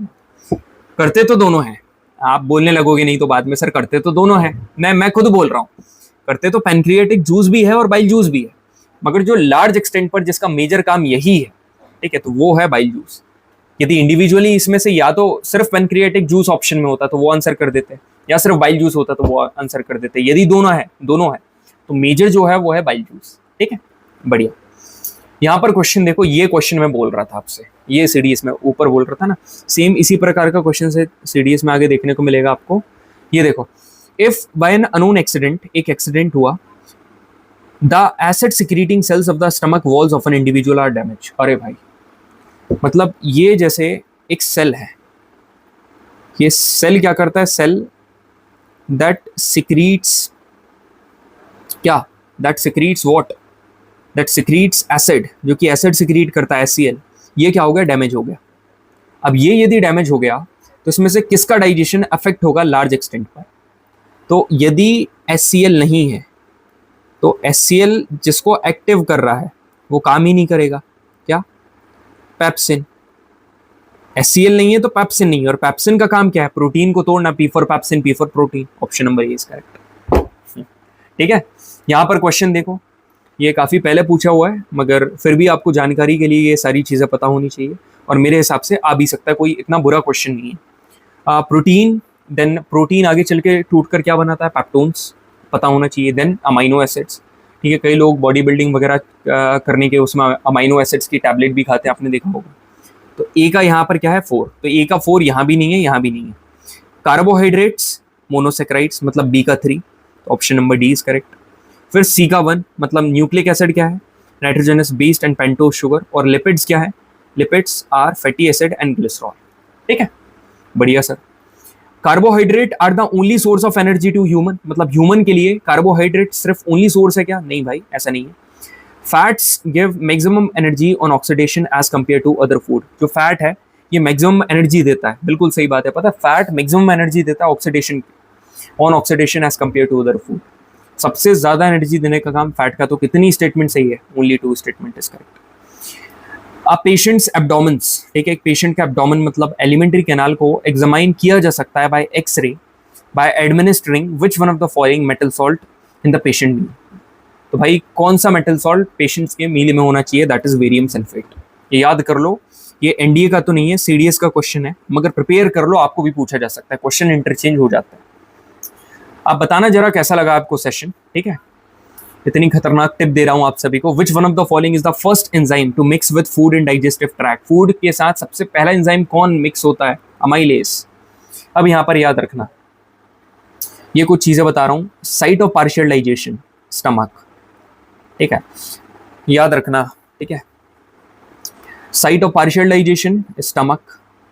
करते तो दोनों हैं, आप बोलने लगोगे नहीं तो बाद में, सर करते तो दोनों हैं, मैं खुद बोल रहा हूं, करते तो पेनक्रियाटिक जूस भी है और बाइल जूस भी है, मगर जो लार्ज एक्सटेंट पर जिसका मेजर काम यही है, ठीक है, तो वो है बाइल जूस। यदि इंडिविजुअली इसमें से या तो सिर्फ पेनक्रियाटिक जूस ऑप्शन में होता तो वो आंसर कर देते, या सिर्फ बाइल जूस होता तो वो आंसर कर देते। यदि दोनों है तो मेजर जो है वो है बाइल जूस। ठीक है, बढ़िया। यहाँ पर क्वेश्चन देखो, ये क्वेश्चन मैं बोल रहा था आपसे, ये सीडीएस में ऊपर बोल रहा था ना, सेम इसी प्रकार का क्वेश्चन से सीडीएस में आगे देखने को मिलेगा आपको। ये देखो, if by an unknown accident, एक एक्सीडेंट हुआ, the acid secreting cells of the stomach walls of an individual are damage. अरे भाई, मतलब ये जैसे एक सेल है, ये सेल क्या करता है, सेल दैट सिक्रीट्स क्या, that secretes what, that secretes acid, जो कि एसिड सिक्रीट करता है HCl, ये क्या हो गया, डैमेज हो गया। अब ये यदि डैमेज हो गया तो इसमें से किसका डाइजेशन अफेक्ट होगा लार्ज एक्सटेंट पर। तो यदि HCl नहीं है तो HCl जिसको एक्टिव कर रहा है वो काम ही नहीं करेगा, क्या, पेप्सिन। HCl नहीं है तो पेप्सिन नहीं है, और पेप्सिन का काम क्या है, प्रोटीन को तोड़ना, P for pepsin, P for protein. Option number A is correct. ठीक है, यहां पर क्वेश्चन देखो, ये काफ़ी पहले पूछा हुआ है, मगर फिर भी आपको जानकारी के लिए ये सारी चीज़ें पता होनी चाहिए, और मेरे हिसाब से आ भी सकता है, कोई इतना बुरा क्वेश्चन नहीं है। प्रोटीन, देन प्रोटीन आगे चल के टूट कर क्या बनाता है, पैप्टोन्स, पता होना चाहिए। देन अमाइनो एसिड्स, ठीक है, कई लोग बॉडी बिल्डिंग वगैरह करने के उसमें अमाइनो एसिड्स की टैबलेट भी खाते हैं, आपने देखा होगा। तो ए का यहाँ पर क्या है, 4, तो ए का 4 यहाँ भी नहीं है, यहाँ भी नहीं है। कार्बोहाइड्रेट्स, मोनोसेक्राइड्स, मतलब बी का 3, तो option number D is correct. फिर सी का 1, मतलब न्यूक्लिक एसिड क्या है, nitrogenous based and pentose sugar, और लिपिड्स क्या है, lipids are fatty acid and glycerol. ठीक है, बढ़िया sir. Carbohydrate are the only source of energy to human, मतलब ह्यूमन के लिए कार्बोहाइड्रेट सिर्फ ओनली सोर्स है क्या, नहीं भाई, ऐसा नहीं है। Fats give maximum energy on oxidation as compare to other food, जो फैट है ये मैक्सिमम एनर्जी देता है, बिल्कुल सही बात है, पता है, फैट मैक्सिमम एनर्जी देता है oxidation, on oxidation as compare to other food. सबसे ज्यादा एनर्जी देने का काम फैट का, तो कितनी स्टेटमेंट सही है, ओनली 2 स्टेटमेंट इज करेक्ट। अब पेशेंट्स एब्डोमेन्स, ठीक है, एक पेशेंट का एब्डोमेन मतलब एलिमेंट्री कैनाल को एग्जामाइन किया जा सकता है by x ray, by administering which one of the following metal salt in the patient meal. तो भाई कौन सा मेटल सॉल्ट पेशेंट्स के मील में होना चाहिए, दैट इज वेरियम सल्फेट। ये याद कर लो, ये एनडीए का तो नहीं है, सीडीएस का क्वेश्चन है, मगर प्रिपेयर कर लो, आपको भी पूछा जा सकता है, क्वेश्चन इंटरचेंज हो जाता है। आप बताना जरा कैसा लगा आपको सेशन, ठीक है, इतनी खतरनाक टिप दे रहा हूं आप सभी को। Which one of the following is the first enzyme to mix with food in digestive tract, food के साथ सबसे पहला एंजाइम कौन मिक्स होता है, अमाइलेस। अब यहां पर याद रखना, ये कुछ चीजें बता रहा हूं, site of partial digestion stomach, ठीक है, याद रखना, ठीक है, site of partial digestion stomach,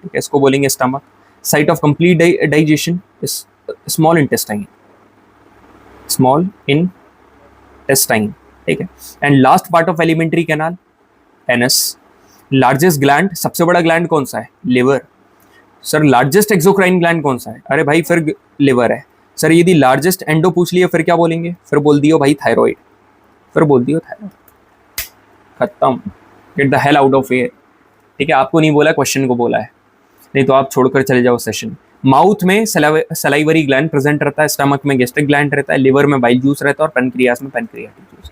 ठीक है, इसको बोलेंगे stomach. Site of complete digestion small intestine, small intestine, ठीक है। And last part of alimentary canal anus. Largest gland, सबसे बड़ा ग्लैंड कौन सा है, liver. Sir largest exocrine gland कौन सा है, अरे भाई फिर लिवर है। सर यदि लार्जेस्ट एंडो पूछ लिया फिर क्या बोलेंगे, फिर बोल दियो भाई थायराइड, फिर बोल दियो थायराइड, खत्म, get the hell out of air, ठीक है। आपको नहीं बोला, क्वेश्चन को बोला है, नहीं तो आप छोड़कर चले जाओ सेशन। माउथ में सलाइवरी ग्लैंड प्रेजेंट रहता है, स्टमक में गैस्ट्रिक ग्लैंड रहता है, लिवर में बाइल जूस रहता है, और पेनक्रियास में पेनक्रियाटिक जूस।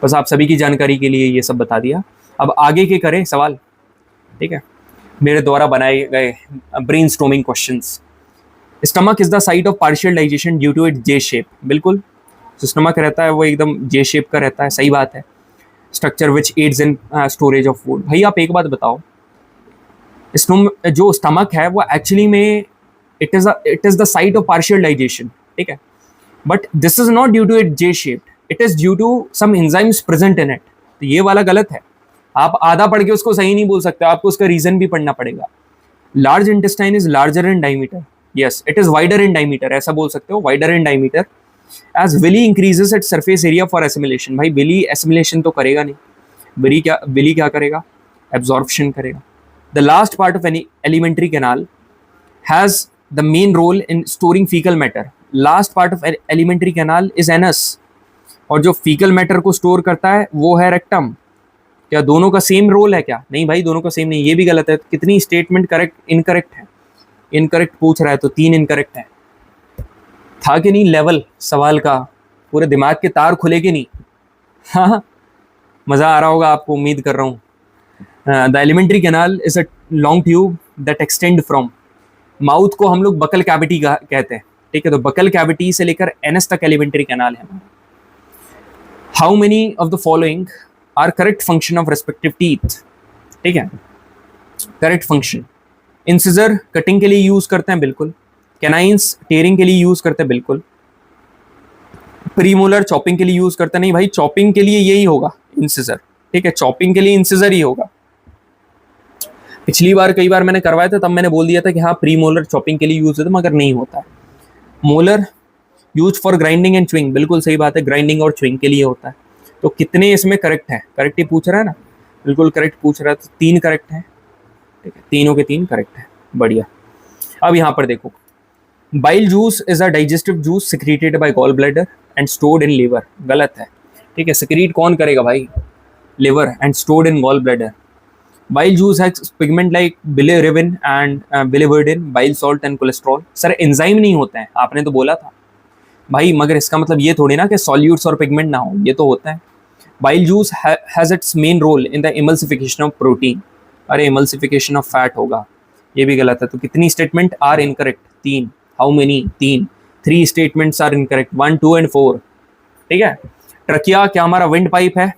बस आप सभी की जानकारी के लिए ये सब बता दिया। अब आगे के करें सवाल, ठीक है, मेरे द्वारा बनाए गए brain storming questions. Stomach is the site of partial digestion due to it J shape, बिल्कुल, जो स्टमक रहता है वो एकदम जे शेप का रहता है, सही बात है। Structure which aids in storage of food. भाई आप एक बात बताओ, जो स्टमक है वो एक्चुअली में it is the site of partial digestion, ठीक है, but this is not due to it J shaped, it is due to some enzymes present in it. तो ये वाला गलत है, आप आधा पढ़ के उसको सही नहीं बोल सकते, आपको उसका रीजन भी पढ़ना पड़ेगा। Large intestine is larger in diameter, yes it is wider in diameter, ऐसा बोल सकते हो, wider in diameter as villi increases it surface area for assimilation. भाई विली एसिमिलेशन तो करेगा नहीं, विली क्या करेगा, एब्जॉर्प्शन करेगा। The last part of any alimentary canal has the main role in storing fecal matter. Last part of alimentary canal is anus, और जो फीकल मैटर को स्टोर करता है वो है रेक्टम। क्या दोनों का सेम रोल है क्या? नहीं भाई, दोनों का सेम नहीं, ये भी गलत है। कितनी स्टेटमेंट करेक्ट इनकरेक्ट है? इनकरेक्ट पूछ रहा है तो 3 इनकरेक्ट है। था कि नहीं लेवल सवाल का, पूरे दिमाग के तार खुले कि नहीं? हाँ, मज़ा आ रहा होगा आपको, उम्मीद कर रहा हूँ। The elementary canal is a long tube that extend from mouth को हम लोग बकल कैविटी कहते हैं, ठीक है, तो बकल कैविटी से लेकर एनस तक एलिमेंट्री कैनाल है। How many of the following are correct function of respective teeth, ठीक है, करेक्ट फंक्शन। इंसिजर कटिंग के लिए यूज करते हैं, बिल्कुल। कैनाइंस टेयरिंग के लिए यूज करते हैं, बिल्कुल। प्रीमोलर चॉपिंग के लिए यूज करते हैं, नहीं भाई, चॉपिंग के लिए यही होगा इंसिजर, ठीक है, चॉपिंग के लिए इंसिजर ही होगा। पिछली बार कई बार मैंने करवाया था, तब मैंने बोल दिया था कि हाँ प्रीमोलर चॉपिंग के लिए यूज होता है, मगर नहीं होता है। Molar use for grinding and chewing, बिल्कुल सही बात है, ग्राइंडिंग और च्युइंग के लिए होता है। तो कितने इसमें करेक्ट है? करेक्ट ही पूछ रहा है ना, बिल्कुल करेक्ट पूछ रहा है, तो 3 करेक्ट है, ठीक है, तीनों के 3 करेक्ट है, बढ़िया। अब यहाँ पर देखो, bile juice is a digestive juice secreted by gall bladder and stored in liver, गलत है, ठीक है, सिक्रीट कौन करेगा भाई? Liver, and stored in gall bladder. Bile juice has pigment like bilirubin and biliverdin, bile salt and cholesterol। Sir enzyme नहीं होते हैं, आपने तो बोला था भाई, मगर इसका मतलब ये थोड़ी ना कि सॉल्यूट्स और पिगमेंट ना हो, ये तो होता है। Bile juice has its main role in the emulsification of protein, अरे इमल्सिफिकेशन ऑफ फैट होगा, ये भी गलत है। तो कितनी statement are incorrect? 3। How many? 3 statements are incorrect, 1, 2 and 4, ठीक है। ट्रकिया क्या हमारा विंड पाइप है?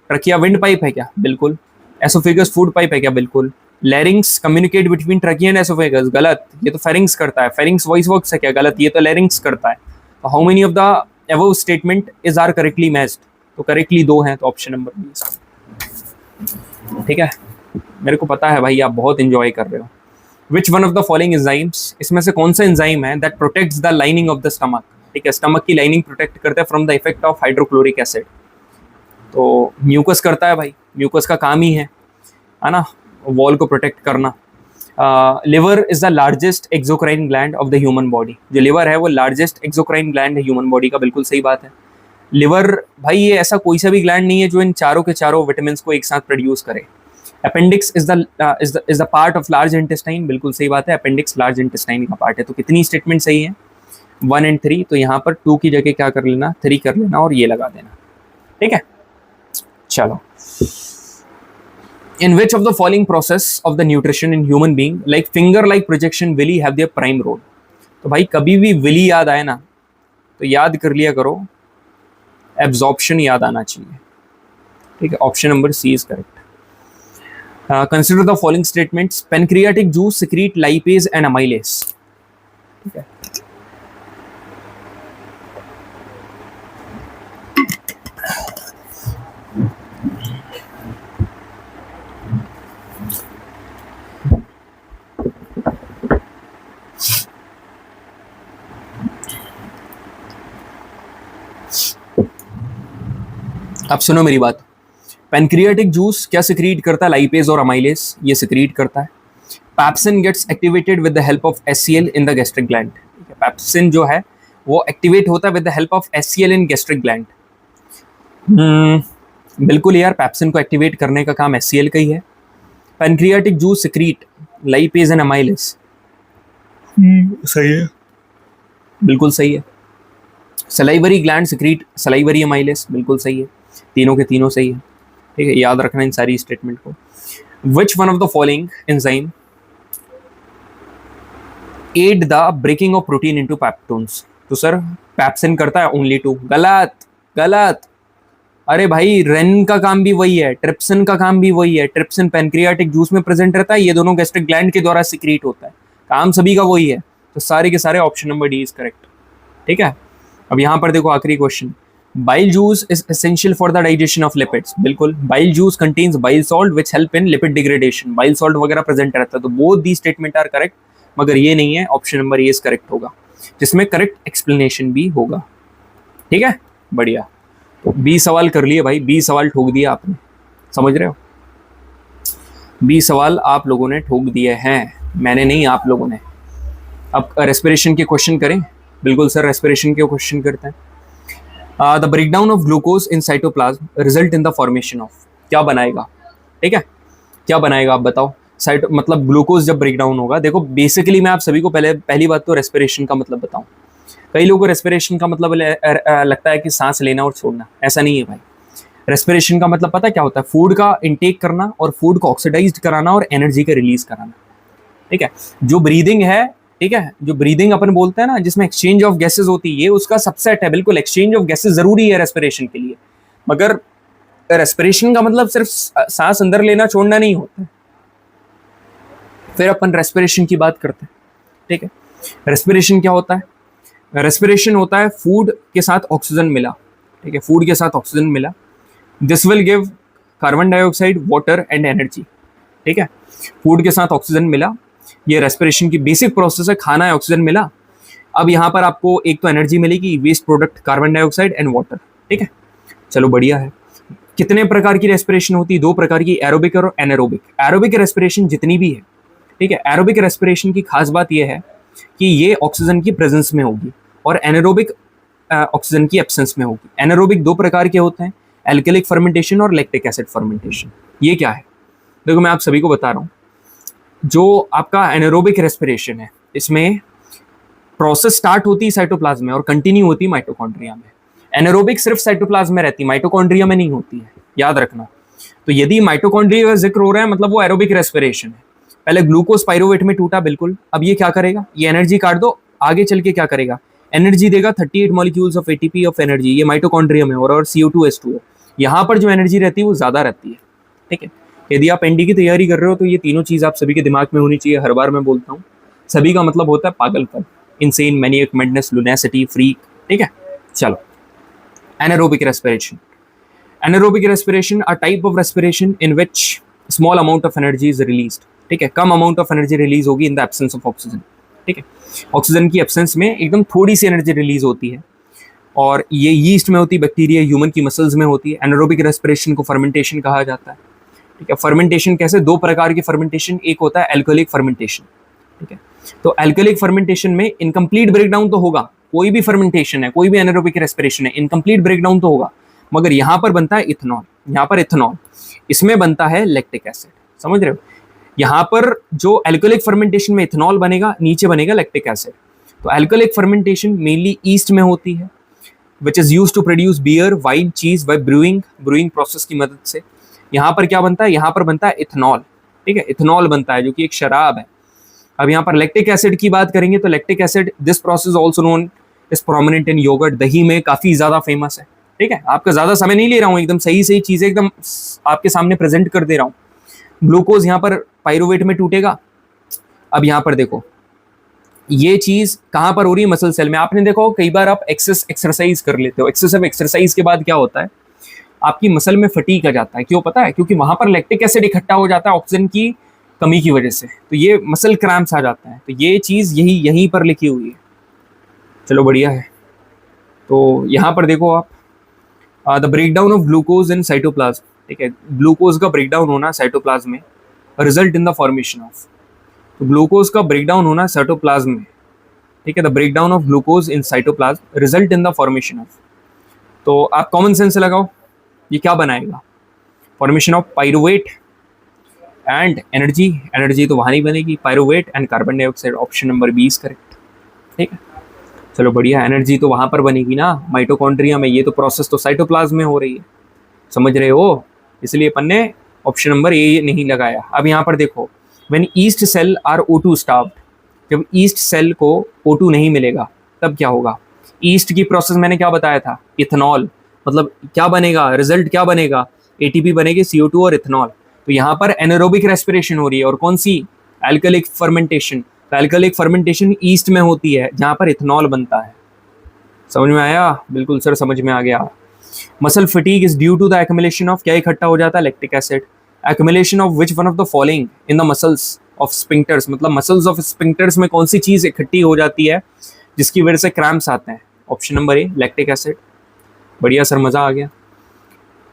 ट्रकिया विंड पाइप है क्या? बिल्कुल। एसोफेगस फूड पाइप है क्या? बिल्कुल। Larynx communicate between trachea and esophagus, गलत, ये तो फेरिंग्स करता है। फेरिंग्स वॉइस वर्क्स है क्या? गलत, ये तो लैरिंग्स करता है। तो how many of the above statement is are correctly matched? तो करेक्टली 2 हैं, तो ऑप्शन नंबर बी, ठीक है। मेरे को पता है भाई आप बहुत इंजॉय कर रहे हो। विच one of the following enzymes, इसमें से कौन सा एंजाइम है that protects the lining of the stomach, ठीक है, स्टमक की लाइनिंग प्रोटेक्ट करता है from the effect of hydrochloric acid? तो म्यूकस करता है भाई, म्यूकस का काम ही है ना, वॉल को प्रोटेक्ट करना। Liver is the largest exocrine gland of the human body, जो लिवर है वो लार्जेस्ट एक्सोक्राइन ग्लैंड है ह्यूमन बॉडी का, बिल्कुल सही बात है। लिवर भाई ये ऐसा कोई सा भी ग्लैंड नहीं है जो इन चारों के चारों विटामिन को एक साथ प्रोड्यूस करे। Appendix is the part of large intestine, बिल्कुल सही बात है, अपेंडिक्स लार्ज इंटेस्टाइन का पार्ट है। तो कितनी स्टेटमेंट सही है? 1 एंड 3। तो यहाँ पर 2 की जगह क्या कर लेना, 3 कर लेना और ये लगा देना, ठीक है। चलो, in which of the following process of the nutrition in human being like finger like projection villi have their prime role? तो भाई कभी भी विली याद आए ना तो याद कर लिया करो, एब्जॉर्प्शन याद आना चाहिए, ठीक है, option number C is correct. Consider the following statements, pancreatic juice secrete lipase and amylase, ठीक है। अब सुनो मेरी बात, पेनक्रियाटिक जूस क्या सिक्रीट करता है? लाइपेज और अमाइलेज, ये सिक्रीट करता है। Pepsin gets activated with the help of HCl in the gastric gland, pepsin जो है वो एक्टिवेट होता है with the help of HCl in gastric gland. बिल्कुल यार, पैप्सिन को एक्टिवेट करने का काम एचसीएल का ही है। Pancreatic juice secrete lipase and amylase, सही है, बिल्कुल सही है। Salivary gland secrete salivary amylase, बिल्कुल सही है, तीनों के तीनों सही है, ठीक है, याद रखना इन सारी स्टेटमेंट को। Which one of the following enzyme aid the breaking of protein into peptones? तो सर पैप्सिन करता है, ओनली 2, गलत, गलत, अरे भाई रेन का काम भी वही है, ट्रिप्सिन का काम भी वही है। ट्रिप्सिन पैनक्रियाटिक जूस में प्रेजेंट रहता है, ये दोनों गैस्ट्रिक ग्लैंड के द्वारा सिक्रीट होता है, काम सभी का वही है। तो सारे के सारे option number D is correct. ठीक है, अब यहाँ पर देखो आखिरी question, bile juice is essential for the digestion of lipids. बिल्कुल, bile juice contains bile salt which help in lipid degradation. Bile salt वगैरह प्रेजेंट रहता है, तो both the statement are correct, मगर ये नहीं है, option number A is correct होगा, जिसमें करेक्ट एक्सप्लेनेशन भी होगा। ठीक है, बढ़िया। तो 20 सवाल कर लिए भाई, 20 सवाल ठोक दिए आपने, समझ रहे हो, 20 सवाल आप लोगों ने ठोक दिए हैं, मैंने नहीं, आप लोगों ने। अब रेस्पिरेशन के क्वेश्चन करें। बिल्कुल सर, रेस्पिरेशन के क्वेश्चन करते हैं। The breakdown of glucose in cytoplasm result in the formation of, क्या बनाएगा? ठीक है, क्या बनाएगा आप बताओ। साइटो मतलब ग्लूकोज जब ब्रेकडाउन होगा, देखो बेसिकली मैं आप सभी को पहली बात तो रेस्पिरेशन का मतलब बताऊं। कई लोगों को रेस्पिरेशन का मतलब लगता है कि सांस लेना और छोड़ना, ऐसा नहीं है भाई। रेस्पिरेशन का मतलब पता क्या होता है? फूड का इंटेक करना और फूड को ऑक्सीडाइज कराना और एनर्जी का रिलीज कराना। ठीक है, जो ब्रीदिंग है, ठीक है, जो ब्रीदिंग अपन बोलते हैं ना, जिसमें एक्सचेंज ऑफ गैसेज होती है, ये उसका सबसेट है। बिल्कुल, एक्सचेंज ऑफ गैसेज जरूरी है रेस्पिरेशन के लिए, मगर रेस्पिरेशन का मतलब सिर्फ सांस अंदर लेना छोड़ना नहीं होता। फिर अपन रेस्पिरेशन की बात करते हैं। ठीक है, रेस्पिरेशन क्या होता है? रेस्पिरेशन होता है फूड के साथ ऑक्सीजन मिला। ठीक है, फूड के साथ ऑक्सीजन मिला, this will give carbon dioxide, water and energy. ठीक है, फूड के साथ ऑक्सीजन मिला, ये रेस्पिरेशन की बेसिक प्रोसेस है। खाना है, ऑक्सीजन मिला, अब यहाँ पर आपको एक तो एनर्जी मिलेगी, waste product carbon dioxide and water. ठीक है, चलो बढ़िया है। कितने प्रकार की रेस्पिरेशन होती है? 2 प्रकार की, एरोबिक और एनारोबिक। एरोबिक रेस्पिरेशन जितनी भी है, ठीक है, एरोबिक रेस्पिरेशन की खास बात यह है कि ये ऑक्सीजन की प्रेजेंस में होगी, और एनारोबिक ऑक्सीजन की एब्सेंस में होगी। एनारोबिक 2 प्रकार के होते हैं, एल्केलिक फर्मेंटेशन और लैक्टिक एसिड फर्मेंटेशन। ये क्या है? देखो मैं आप सभी को बता रहा हूँ, जो आपका एनारोबिक रेस्पिरेशन है, इसमें प्रोसेस स्टार्ट होती है साइटोप्लाज्म में और कंटिन्यू होती है माइटोकॉन्ड्रिया में। एनारोबिक सिर्फ साइटोप्लाज्म में रहती है, माइटोकॉन्ड्रिया में नहीं होती है, याद रखना। तो यदि माइटोकॉन्ड्रिया का जिक्र हो रहा है, मतलब वो एरोबिक रेस्पिरेशन है। पहले ग्लूकोज पाइरोवेट में टूटा, बिल्कुल, अब ये क्या करेगा? ये एनर्जी काट दो, आगे चल के क्या करेगा? एनर्जी देगा, 38 molecules of ATP of energy, ये माइटोकॉन्ड्रिया में, और CO2H2O। यहाँ पर जो एनर्जी रहती है वो ज्यादा रहती है। ठीक है, यदि आप एनडी की तैयारी कर रहे हो तो ये तीनों चीज आप सभी के दिमाग में होनी चाहिए। हर बार मैं बोलता हूँ, सभी का मतलब होता है पागलपन, इनसेन, मैनियक, मैडनेस, लुनेसिटी, फ्रीक। ठीक है, चलो anaerobic respiration. Anaerobic respiration a type of respiration in which small amount of energy is released. ठीक है, कम अमाउंट ऑफ एनर्जी रिलीज होगी in the absence of oxygen. ठीक है, ऑक्सीजन की एब्सेंस में एकदम थोड़ी सी एनर्जी रिलीज होती है, और ये यीस्ट में होती है, बैक्टीरिया, ह्यूमन की मसल्स में होती है। एनारोबिक रेस्पिरेशन को फर्मेंटेशन कहा जाता है। ठीक है, फर्मेंटेशन कैसे? 2 प्रकार की फर्मेंटेशन, एक होता है एल्कोहलिक फर्मेंटेशन। ठीक है, तो एल्कोहलिक फर्मेंटेशन में इनकम्प्लीट ब्रेकडाउन तो होगा, कोई भी फर्मेंटेशन है, कोई भी एनारोबिक रेस्पिरेशन है, इनकम्प्लीट ब्रेकडाउन तो होगा, मगर यहाँ पर बनता है इथेनॉल, यहाँ पर इथेनॉल, इसमें बनता है लैक्टिक एसिड। समझ रहे हो? यहाँ पर जो एल्कोहलिक फर्मेंटेशन में इथेनॉल बनेगा, नीचे बनेगा लैक्टिक एसिड। तो एल्कोहलिक फर्मेंटेशन मेनली ईस्ट में होती है, which is used to produce beer, wine, cheese by brewing process की मदद से। यहाँ पर क्या बनता है? यहाँ पर बनता है इथेनॉल। ठीक है, इथेनॉल बनता है, जो कि एक शराब है। अब यहाँ पर लैक्टिक एसिड की बात करेंगे तो lactic acid, this process also known is prominent in yogurt, दही में काफी ज्यादा फेमस है। ठीक है, आपका ज्यादा समय नहीं ले रहा हूँ, एकदम सही सही चीजें एकदम आपके सामने प्रेजेंट कर दे रहा हूँ। ग्लूकोज यहाँ पर पाइरोवेट में टूटेगा। अब यहाँ पर देखो, ये चीज कहाँ पर हो रही है? मसल सेल में। आपने देखो कई बार आप एक्सरसाइज कर लेते हो, एक्सेसिव एक्सरसाइज के बाद क्या होता है? आपकी मसल में फटीग आ जाता है। क्यों पता है? क्योंकि वहां पर लैक्टिक एसिड इकट्ठा हो जाता है ऑक्सीजन की कमी की वजह से, तो ये मसल क्रैम्प्स आ जाता है। तो ये चीज यहीं पर लिखी हुई है। चलो बढ़िया है। तो यहाँ पर देखो आप, the breakdown of glucose in cytoplasm. ठीक है, ग्लूकोज का ब्रेकडाउन होना साइटोप्लाज्म में result in the formation of, तो ग्लूकोज का ब्रेकडाउन होना साइटोप्लाज्म में। ठीक है, the breakdown of glucose in cytoplasm result in the formation of, तो आप कॉमन सेंस लगाओ, ये क्या बनाएगा? Formation of pyruvate and energy. Energy तो वहां नहीं बनेगी, pyruvate and carbon dioxide, option number 20 correct. ठीक है, चलो बढ़िया, एनर्जी तो वहां पर बनेगी ना, माइटोकॉन्ड्रिया में। ये तो प्रोसेस तो साइटोप्लाज्म में हो रही है, समझ रहे हो? इसलिए अपन ने ऑप्शन नंबर ए नहीं लगाया। अब यहाँ पर देखो, when yeast cell are O2 starved, जब ईस्ट सेल को O2 नहीं मिलेगा तब क्या होगा? ईस्ट की प्रोसेस मैंने क्या बताया था? इथेनॉल। मतलब क्या बनेगा, रिजल्ट क्या बनेगा, एटीपी बनेगी, CO2 और इथेनॉल। तो यहाँ पर एनारोबिक रेस्पिरेशन हो रही है, और कौन सी, एल्कोहलिक फर्मेंटेशन। तो एल्कोहलिक फर्मेंटेशन ईस्ट में होती है जहाँ पर इथेनॉल बनता है। समझ में आया? बिल्कुल सर, समझ में आ गया। Muscle fatigue is due to the accumulation of, क्या इकट्ठा हो जाता है, lactic acid. Accumulation of which one of the following in the muscles of sphincters, मतलब मसल्स ऑफ स्पिंक्टर्स में कौन सी चीज इकट्ठी हो जाती है जिसकी वजह से क्रैम्प्स आते हैं। ऑप्शन नंबर ए, लैक्टिक एसिड। बढ़िया सर, मजा आ गया।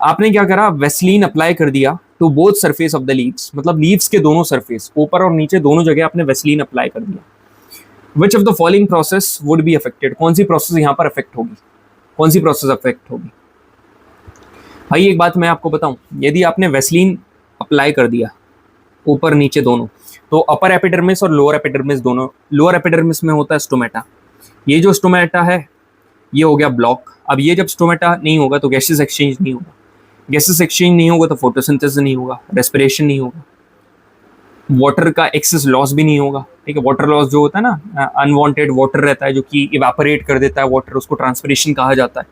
आपने क्या करा, वेस्लीन अप्लाई कर दिया to both surface of the leaves, मतलब लीव्स के दोनों सरफेस, ऊपर और नीचे दोनों जगह आपने वेस्लीन अप्लाई कर दिया। Which of the following process would be affected, कौन सी प्रोसेस यहाँ पर अफेक्ट होगी, कौन सी प्रोसेस अफेक्ट होगी। भाई एक बात मैं आपको बताऊं, यदि आपने वेस्लीन अप्लाई कर दिया ऊपर नीचे दोनों, तो अपर एपिडर्मिस और लोअर एपिडर्मिस दोनों, लोअर एपिडर्मिस में होता है स्टोमेटा, ये जो स्टोमेटा है ये हो गया ब्लॉक। अब ये जब स्टोमेटा नहीं होगा तो गैसेस एक्सचेंज नहीं होगा, गैसेस एक्सचेंज नहीं होगा तो फोटोसिंथेसिस नहीं होगा, रेस्पिरेशन नहीं होगा, वाटर का एक्सेस लॉस भी नहीं होगा। ठीक है, वाटर लॉस जो होता है ना, अनवांटेड वाटर रहता है जो कि इवेपोरेट कर देता है वाटर, उसको ट्रांसपिरेशन कहा जाता है।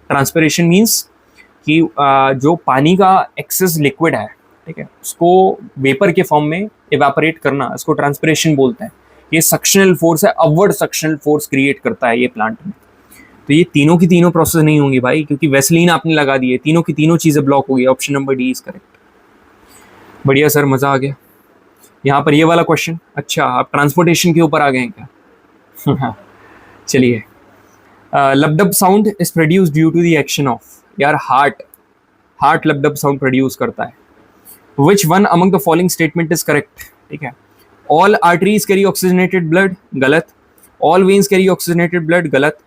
ट्रांसपिरेशन मीन्स कि जो पानी का एक्सेस लिक्विड है, ठीक है, उसको वेपर के फॉर्म में इवेपोरेट करना, इसको ट्रांसपिरेशन बोलते हैं। ये सक्शनल फोर्स है, अपवर्ड सक्शनल फोर्स क्रिएट करता है ये प्लांट में। तो ये तीनों की तीनों प्रोसेस नहीं होंगी भाई, क्योंकि वेस्लीन आपने लगा दी है, तीनों की तीनों चीजें ब्लॉक हो गई। Option number D is correct. बढ़िया सर, मजा आ गया। यहाँ पर ये वाला क्वेश्चन, अच्छा आप ट्रांसपोर्टेशन के ऊपर आ गए हैं क्या? चलिए, lub dub sound is produce due to the action of, यार हार्ट लबडब साउंड प्रोड्यूस करता है। Which one among the following statement is correct. ठीक है, all arteries carry oxygenated blood, गलत। All veins carry oxygenated blood, गलत।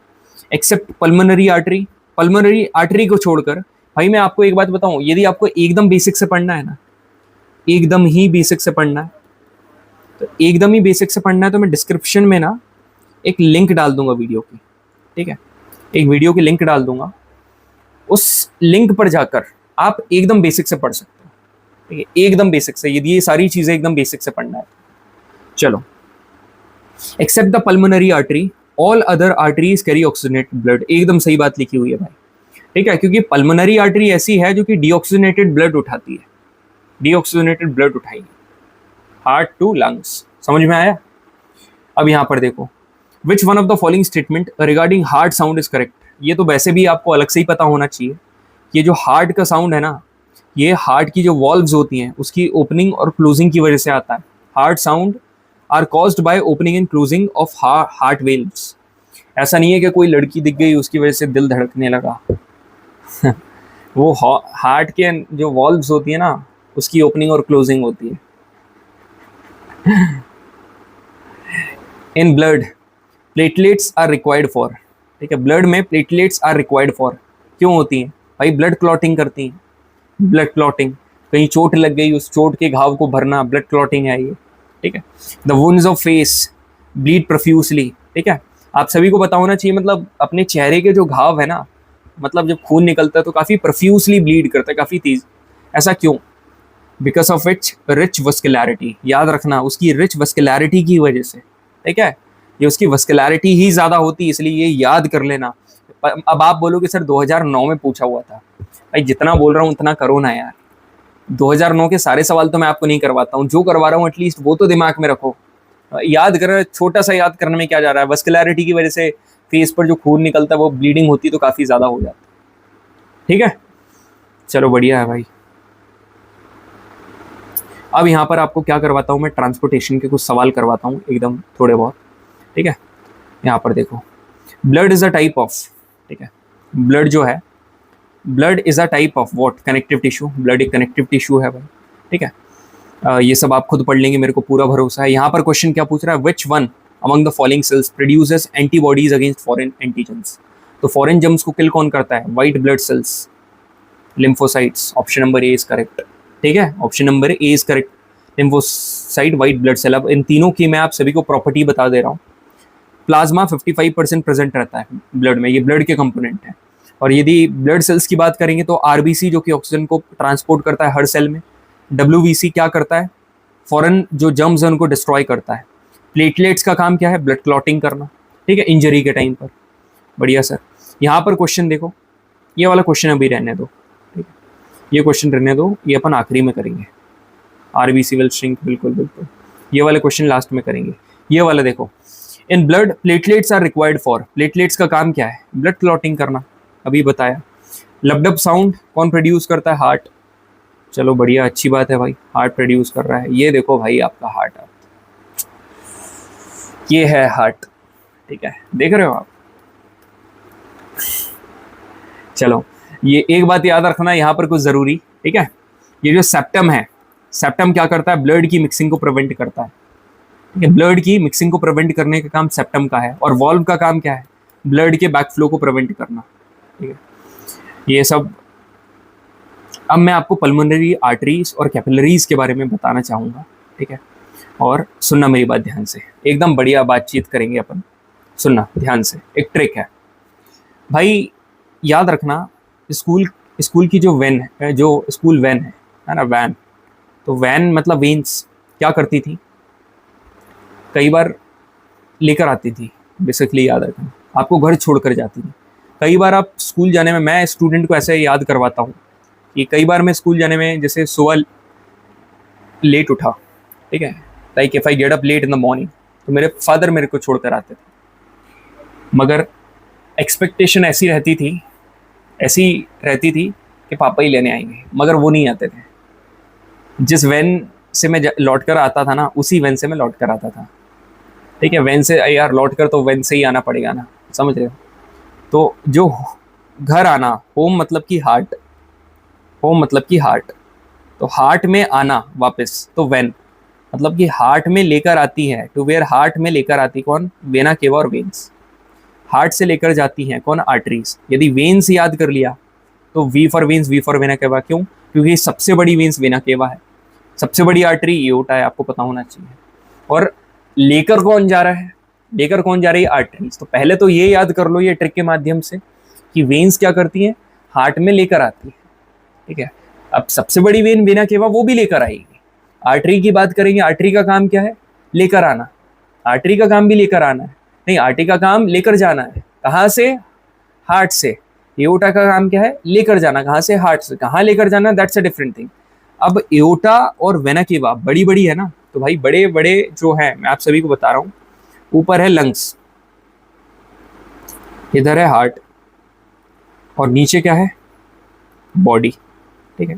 Except pulmonary artery, pulmonary artery को छोड़कर। भाई मैं आपको एक बात बताऊं, यदि आपको एकदम बेसिक से पढ़ना है ना, एकदम ही बेसिक से पढ़ना है, तो एकदम ही बेसिक से पढ़ना है तो मैं डिस्क्रिप्शन में ना एक लिंक डाल दूंगा वीडियो की। ठीक है, एक वीडियो की लिंक डाल दूंगा, उस लिंक पर जाकर आप एकदम बेसिक से पढ़ सकते हो। ठीक है, एकदम बेसिक से, यदि ये सारी चीजें एकदम बेसिक से पढ़ना है। चलो, except the pulmonary artery, all other arteries carry oxygenated blood, एकदम सही बात लिखी हुई है भाई। ठीक है, क्योंकि पल्मोनरी आर्टरी ऐसी है जो कि डीऑक्सीजनेटेड ब्लड उठाती है, डीऑक्सीजनेटेड ब्लड उठाएगी हार्ट टू लंग्स। समझ में आया? अब यहां पर देखो, विच one of the following statement regarding heart sound is correct. ये तो वैसे भी आपको अलग से ही पता होना चाहिए। ये जो हार्ट का साउंड है ना, ये हार्ट की जो वॉल्व्स होती हैं उसकी ओपनिंग और क्लोजिंग की वजह से आता है। Heart sound are caused by opening and closing of heart valves. ऐसा नहीं है कि कोई लड़की दिख गई उसकी वजह से दिल धड़कने लगा। वो हार्ट के जो वॉल्व्स होती है ना, उसकी ओपनिंग और क्लोजिंग होती है। In blood platelets are required for. ठीक है, ब्लड में प्लेटलेट्स आर रिक्वायर्ड फॉर क्यों होती हैं भाई? ब्लड क्लॉटिंग करती हैं, ब्लड क्लॉटिंग, कहीं चोट लग गई उस चोट के घाव को भरना, ब्लड क्लॉटिंग है ये। ठीक है, the wounds of face bleed profusely. ठीक है, आप सभी को पता होना चाहिए, मतलब अपने चेहरे के जो घाव है ना, मतलब जब खून निकलता है तो काफी प्रोफ्यूसली ब्लीड करता है, काफी तेज। ऐसा क्यों? Because of its rich vascularity. याद रखना, उसकी रिच वस्कुलैरिटी की वजह से। ठीक है, ये उसकी वस्कुलैरिटी ही ज्यादा होती है, इसलिए ये याद कर लेना। अब आप बोलोगे सर 2009 में पूछा हुआ था। भाई जितना बोल रहा हूँ उतना करो ना यार। 2009 के सारे सवाल तो मैं आपको नहीं करवाता हूँ, जो करवा रहा हूँ एटलीस्ट वो तो दिमाग में रखो। याद कर, छोटा सा याद करने में क्या जा रहा है? वस्कुलैरिटी की वजह से फेस पर जो खून निकलता है वो ब्लीडिंग होती है तो काफी ज्यादा हो जाता है। ठीक है, चलो बढ़िया है भाई। अब यहाँ पर आपको क्या करवाता हूँ मैं, ट्रांसपोर्टेशन के कुछ सवाल करवाता हूँ एकदम थोड़े बहुत। ठीक है, यहाँ पर देखो, blood is a type of, ठीक है, ब्लड जो है, blood is a type of what? Connective tissue. Blood एक कनेक्टिव टिश्यू है भाई। ठीक है, ये सब आप खुद पढ़ लेंगे, मेरे को पूरा भरोसा है। यहाँ पर क्वेश्चन क्या पूछ रहा है? Which one among the following cells produces antibodies against foreign antigens. तो फॉरेन जर्म्स को किल कौन करता है? White blood cells, lymphocytes. Option number A is correct. ठीक है, option number A is correct, lymphocyte, white blood cell. अब इन तीनों की मैं आप सभी को प्रॉपर्टी बता दे रहा हूँ। प्लाज्मा 55% प्रेजेंट रहता है ब्लड में, ये ब्लड के कंपोनेंट है। और यदि ब्लड सेल्स की बात करेंगे तो आरबीसी जो कि ऑक्सीजन को ट्रांसपोर्ट करता है हर सेल में, डब्ल्यूबीसी क्या करता है? फॉरेन जो जर्म्स है उनको डिस्ट्रॉय करता है। प्लेटलेट्स का काम क्या है? ब्लड क्लॉटिंग करना। ठीक है, इंजरी के टाइम पर। बढ़िया सर। यहाँ पर क्वेश्चन देखो, ये वाला क्वेश्चन अभी रहने दो, ठीक है, ये क्वेश्चन रहने दो, ये अपन आखिरी में करेंगे। आरबीसी विल श्रिंक, बिल्कुल बिल्कुल, ये वाले क्वेश्चन लास्ट में करेंगे। ये वाला देखो, in blood platelets are required for, platelets का काम क्या है? ब्लड क्लॉटिंग करना, अभी बताया। लबडब साउंड कौन प्रोड्यूस करता है? हार्ट। चलो बढ़िया, अच्छी बात है भाई, हार्ट प्रोड्यूस कर रहा है। ये देखो भाई आपका हार्ट, ये है हार्ट, ठीक है, देख रहे हो आप। चलो ये एक बात याद रखना यहाँ पर कुछ जरूरी, ठीक है, ये जो सेप्टम है, सेप्टम क्या करता है? ब्लड की मिक्सिंग को प्रिवेंट करता है, ठीक है, ब्लड की मिक्सिंग को प्रिवेंट करने का काम सेप्टम का है। और वॉल्व का काम क्या है? ब्लड के बैकफ्लो को प्रिवेंट करना, ठीक है, ये सब। अब मैं आपको पल्मोनरी आर्टरीज और कैपिलरीज के बारे में बताना चाहूँगा, ठीक है, और सुनना मेरी बात ध्यान से, एकदम बढ़िया बातचीत करेंगे अपन, सुनना ध्यान से। एक ट्रिक है भाई, याद रखना, स्कूल की जो वैन है, जो स्कूल वैन है ना, वैन, तो वैन मतलब वेन्स क्या करती थी? कई बार लेकर आती थी, बेसिकली याद रखना, आपको घर छोड़कर जाती थी। कई बार आप स्कूल जाने में, मैं स्टूडेंट को ऐसे याद करवाता हूँ कि कई बार मैं स्कूल जाने में जैसे सुबह लेट उठा, ठीक है, like if I get up late in the morning, तो मेरे फादर मेरे को छोड़कर आते थे, मगर एक्सपेक्टेशन ऐसी रहती थी कि पापा ही लेने आएंगे, मगर वो नहीं आते थे। जिस वैन से मैं लौट कर आता था ना, उसी वैन से मैं लौट कर आता था, ठीक है, वैन से यार लौट कर तो वैन से ही आना पड़ेगा ना, समझ रहे हो? तो जो घर आना, होम मतलब कि हार्ट, होम मतलब कि हार्ट, तो हार्ट में आना वापस, तो वैन मतलब कि हार्ट में लेकर आती है, टू वेयर हार्ट में लेकर आती कौन? वेना केवा और वेन्स। हार्ट से लेकर जाती हैं कौन? आर्टरीज। यदि वेन्स याद कर लिया तो V for veins, V for vena cava, क्यों? क्योंकि सबसे बड़ी वेन्स वेना केवा है, सबसे बड़ी आर्टरी एओर्टा है, आपको पता होना चाहिए। और लेकर कौन जा रहा है? लेकर कौन जा रही है? आर्टरीज। तो पहले तो ये याद कर लो ये ट्रिक के माध्यम से कि वेन्स क्या करती हैं? हार्ट में लेकर आती है, ठीक है। अब सबसे बड़ी वेन वेना केवा, वो भी लेकर आएगी। आर्टरी की बात करेंगे, आर्टरी का काम क्या है? लेकर आना। आर्टरी का काम भी लेकर आना है, नहीं, आर्टरी का काम लेकर जाना है। कहाँ से? हार्ट से। एओर्टा का काम क्या है? लेकर जाना। कहाँ से? हार्ट से। कहाँ लेकर जाना? That's a different thing. अब एओर्टा और वेना केवा बड़ी बड़ी है ना, तो भाई बड़े बड़े जो है, मैं आप सभी को बता रहा हूँ, ऊपर है लंग्स, इधर है हार्ट, और नीचे क्या है? बॉडी, ठीक है।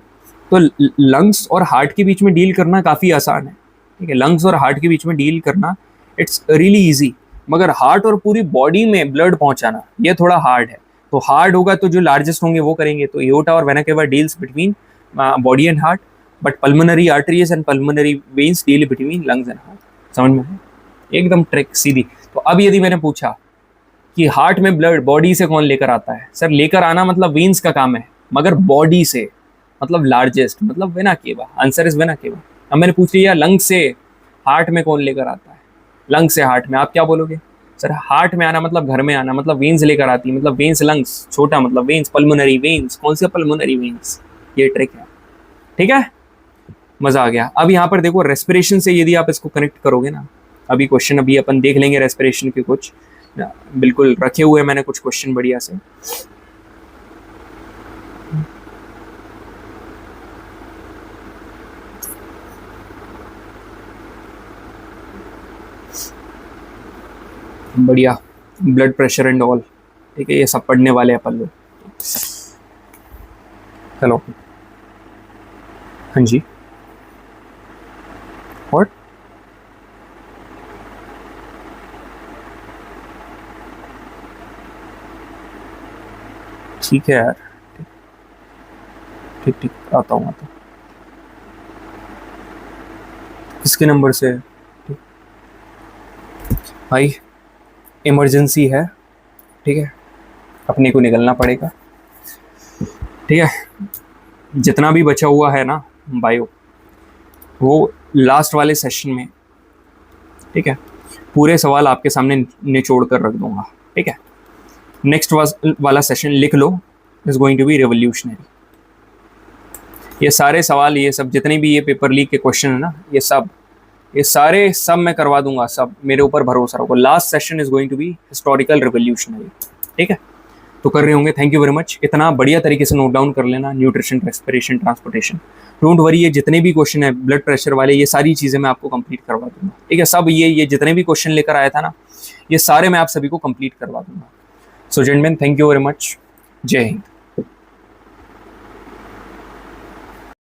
तो लंग्स और हार्ट के बीच में डील करना काफ़ी आसान है, ठीक है, लंग्स और हार्ट के बीच में डील करना इट्स रियली इजी, मगर हार्ट और पूरी बॉडी में ब्लड पहुंचाना ये थोड़ा हार्ड है। तो हार्ड होगा तो जो लार्जेस्ट होंगे वो करेंगे, तो एओर्टा और vena cava deals between body and heart, but pulmonary arteries and pulmonary veins deal between lungs and heart. समझ में है? एकदम ट्रिक सीधी। तो अब यदि मैंने पूछा कि हार्ट में ब्लड बॉडी से कौन लेकर आता है, सर लेकर आना मतलब वेन्स का काम है, मगर बॉडी से मतलब लार्जेस्ट मतलब vena cava, answer is vena cava. अब मैंने पूछ लिया लंग से हार्ट में कौन लेकर आता है, लंग से हार्ट में, आप क्या बोलोगे? सर हार्ट में आना मतलब घर में आना, मतलब वेन्स लेकर आती है, मतलब वेन्स लंग्स, छोटा मतलब वेन्स, पल्मोनरी वेन्स, कौन सी पल्मोनरी वेन्स, ये ट्रिक है, ठीक है, मजा आ गया। अब यहाँ पर देखो रेस्पिरेशन से यदि आप इसको कनेक्ट करोगे ना, अभी क्वेश्चन अभी अपन देख लेंगे रेस्पिरेशन के कुछ, बिल्कुल रखे हुए मैंने कुछ क्वेश्चन बढ़िया से। बढ़िया, ब्लड प्रेशर एंड ऑल, ठीक है, ये सब पढ़ने वाले हैं अपन लोग। चलो, हाँ जी, और ठीक है यार, ठीक ठीक, आता हूँ आता हूँ। किसके नंबर से? भाई इमरजेंसी है, ठीक है, अपने को निकलना पड़ेगा, ठीक है। जितना भी बचा हुआ है ना बायो, वो लास्ट वाले सेशन में, ठीक है, पूरे सवाल आपके सामने निचोड़ कर रख दूंगा, ठीक है। नेक्स्ट वाला सेशन लिख लो, is going to be revolutionary. ये सारे सवाल, ये सब जितने भी ये पेपर लीक के क्वेश्चन है ना, ये सारे सब मैं करवा दूंगा, सब मेरे ऊपर भरोसा रखो। Last session is going to be historical revolutionary, ठीक है। तो कर रहे होंगे। Thank you very much. इतना बढ़िया तरीके से नोट डाउन कर लेना, nutrition, respiration, transportation. Don't worry, ये जितने भी क्वेश्चन है ब्लड प्रेशर वाले, ये सारी चीज़ें मैं आपको कंप्लीट करवा दूंगा, ठीक है। सब ये जितने भी क्वेश्चन लेकर आया था ना, ये सारे मैं आप सभी को कंप्लीट करवा दूंगा। So gentleman, thank you very much. जय हिंद।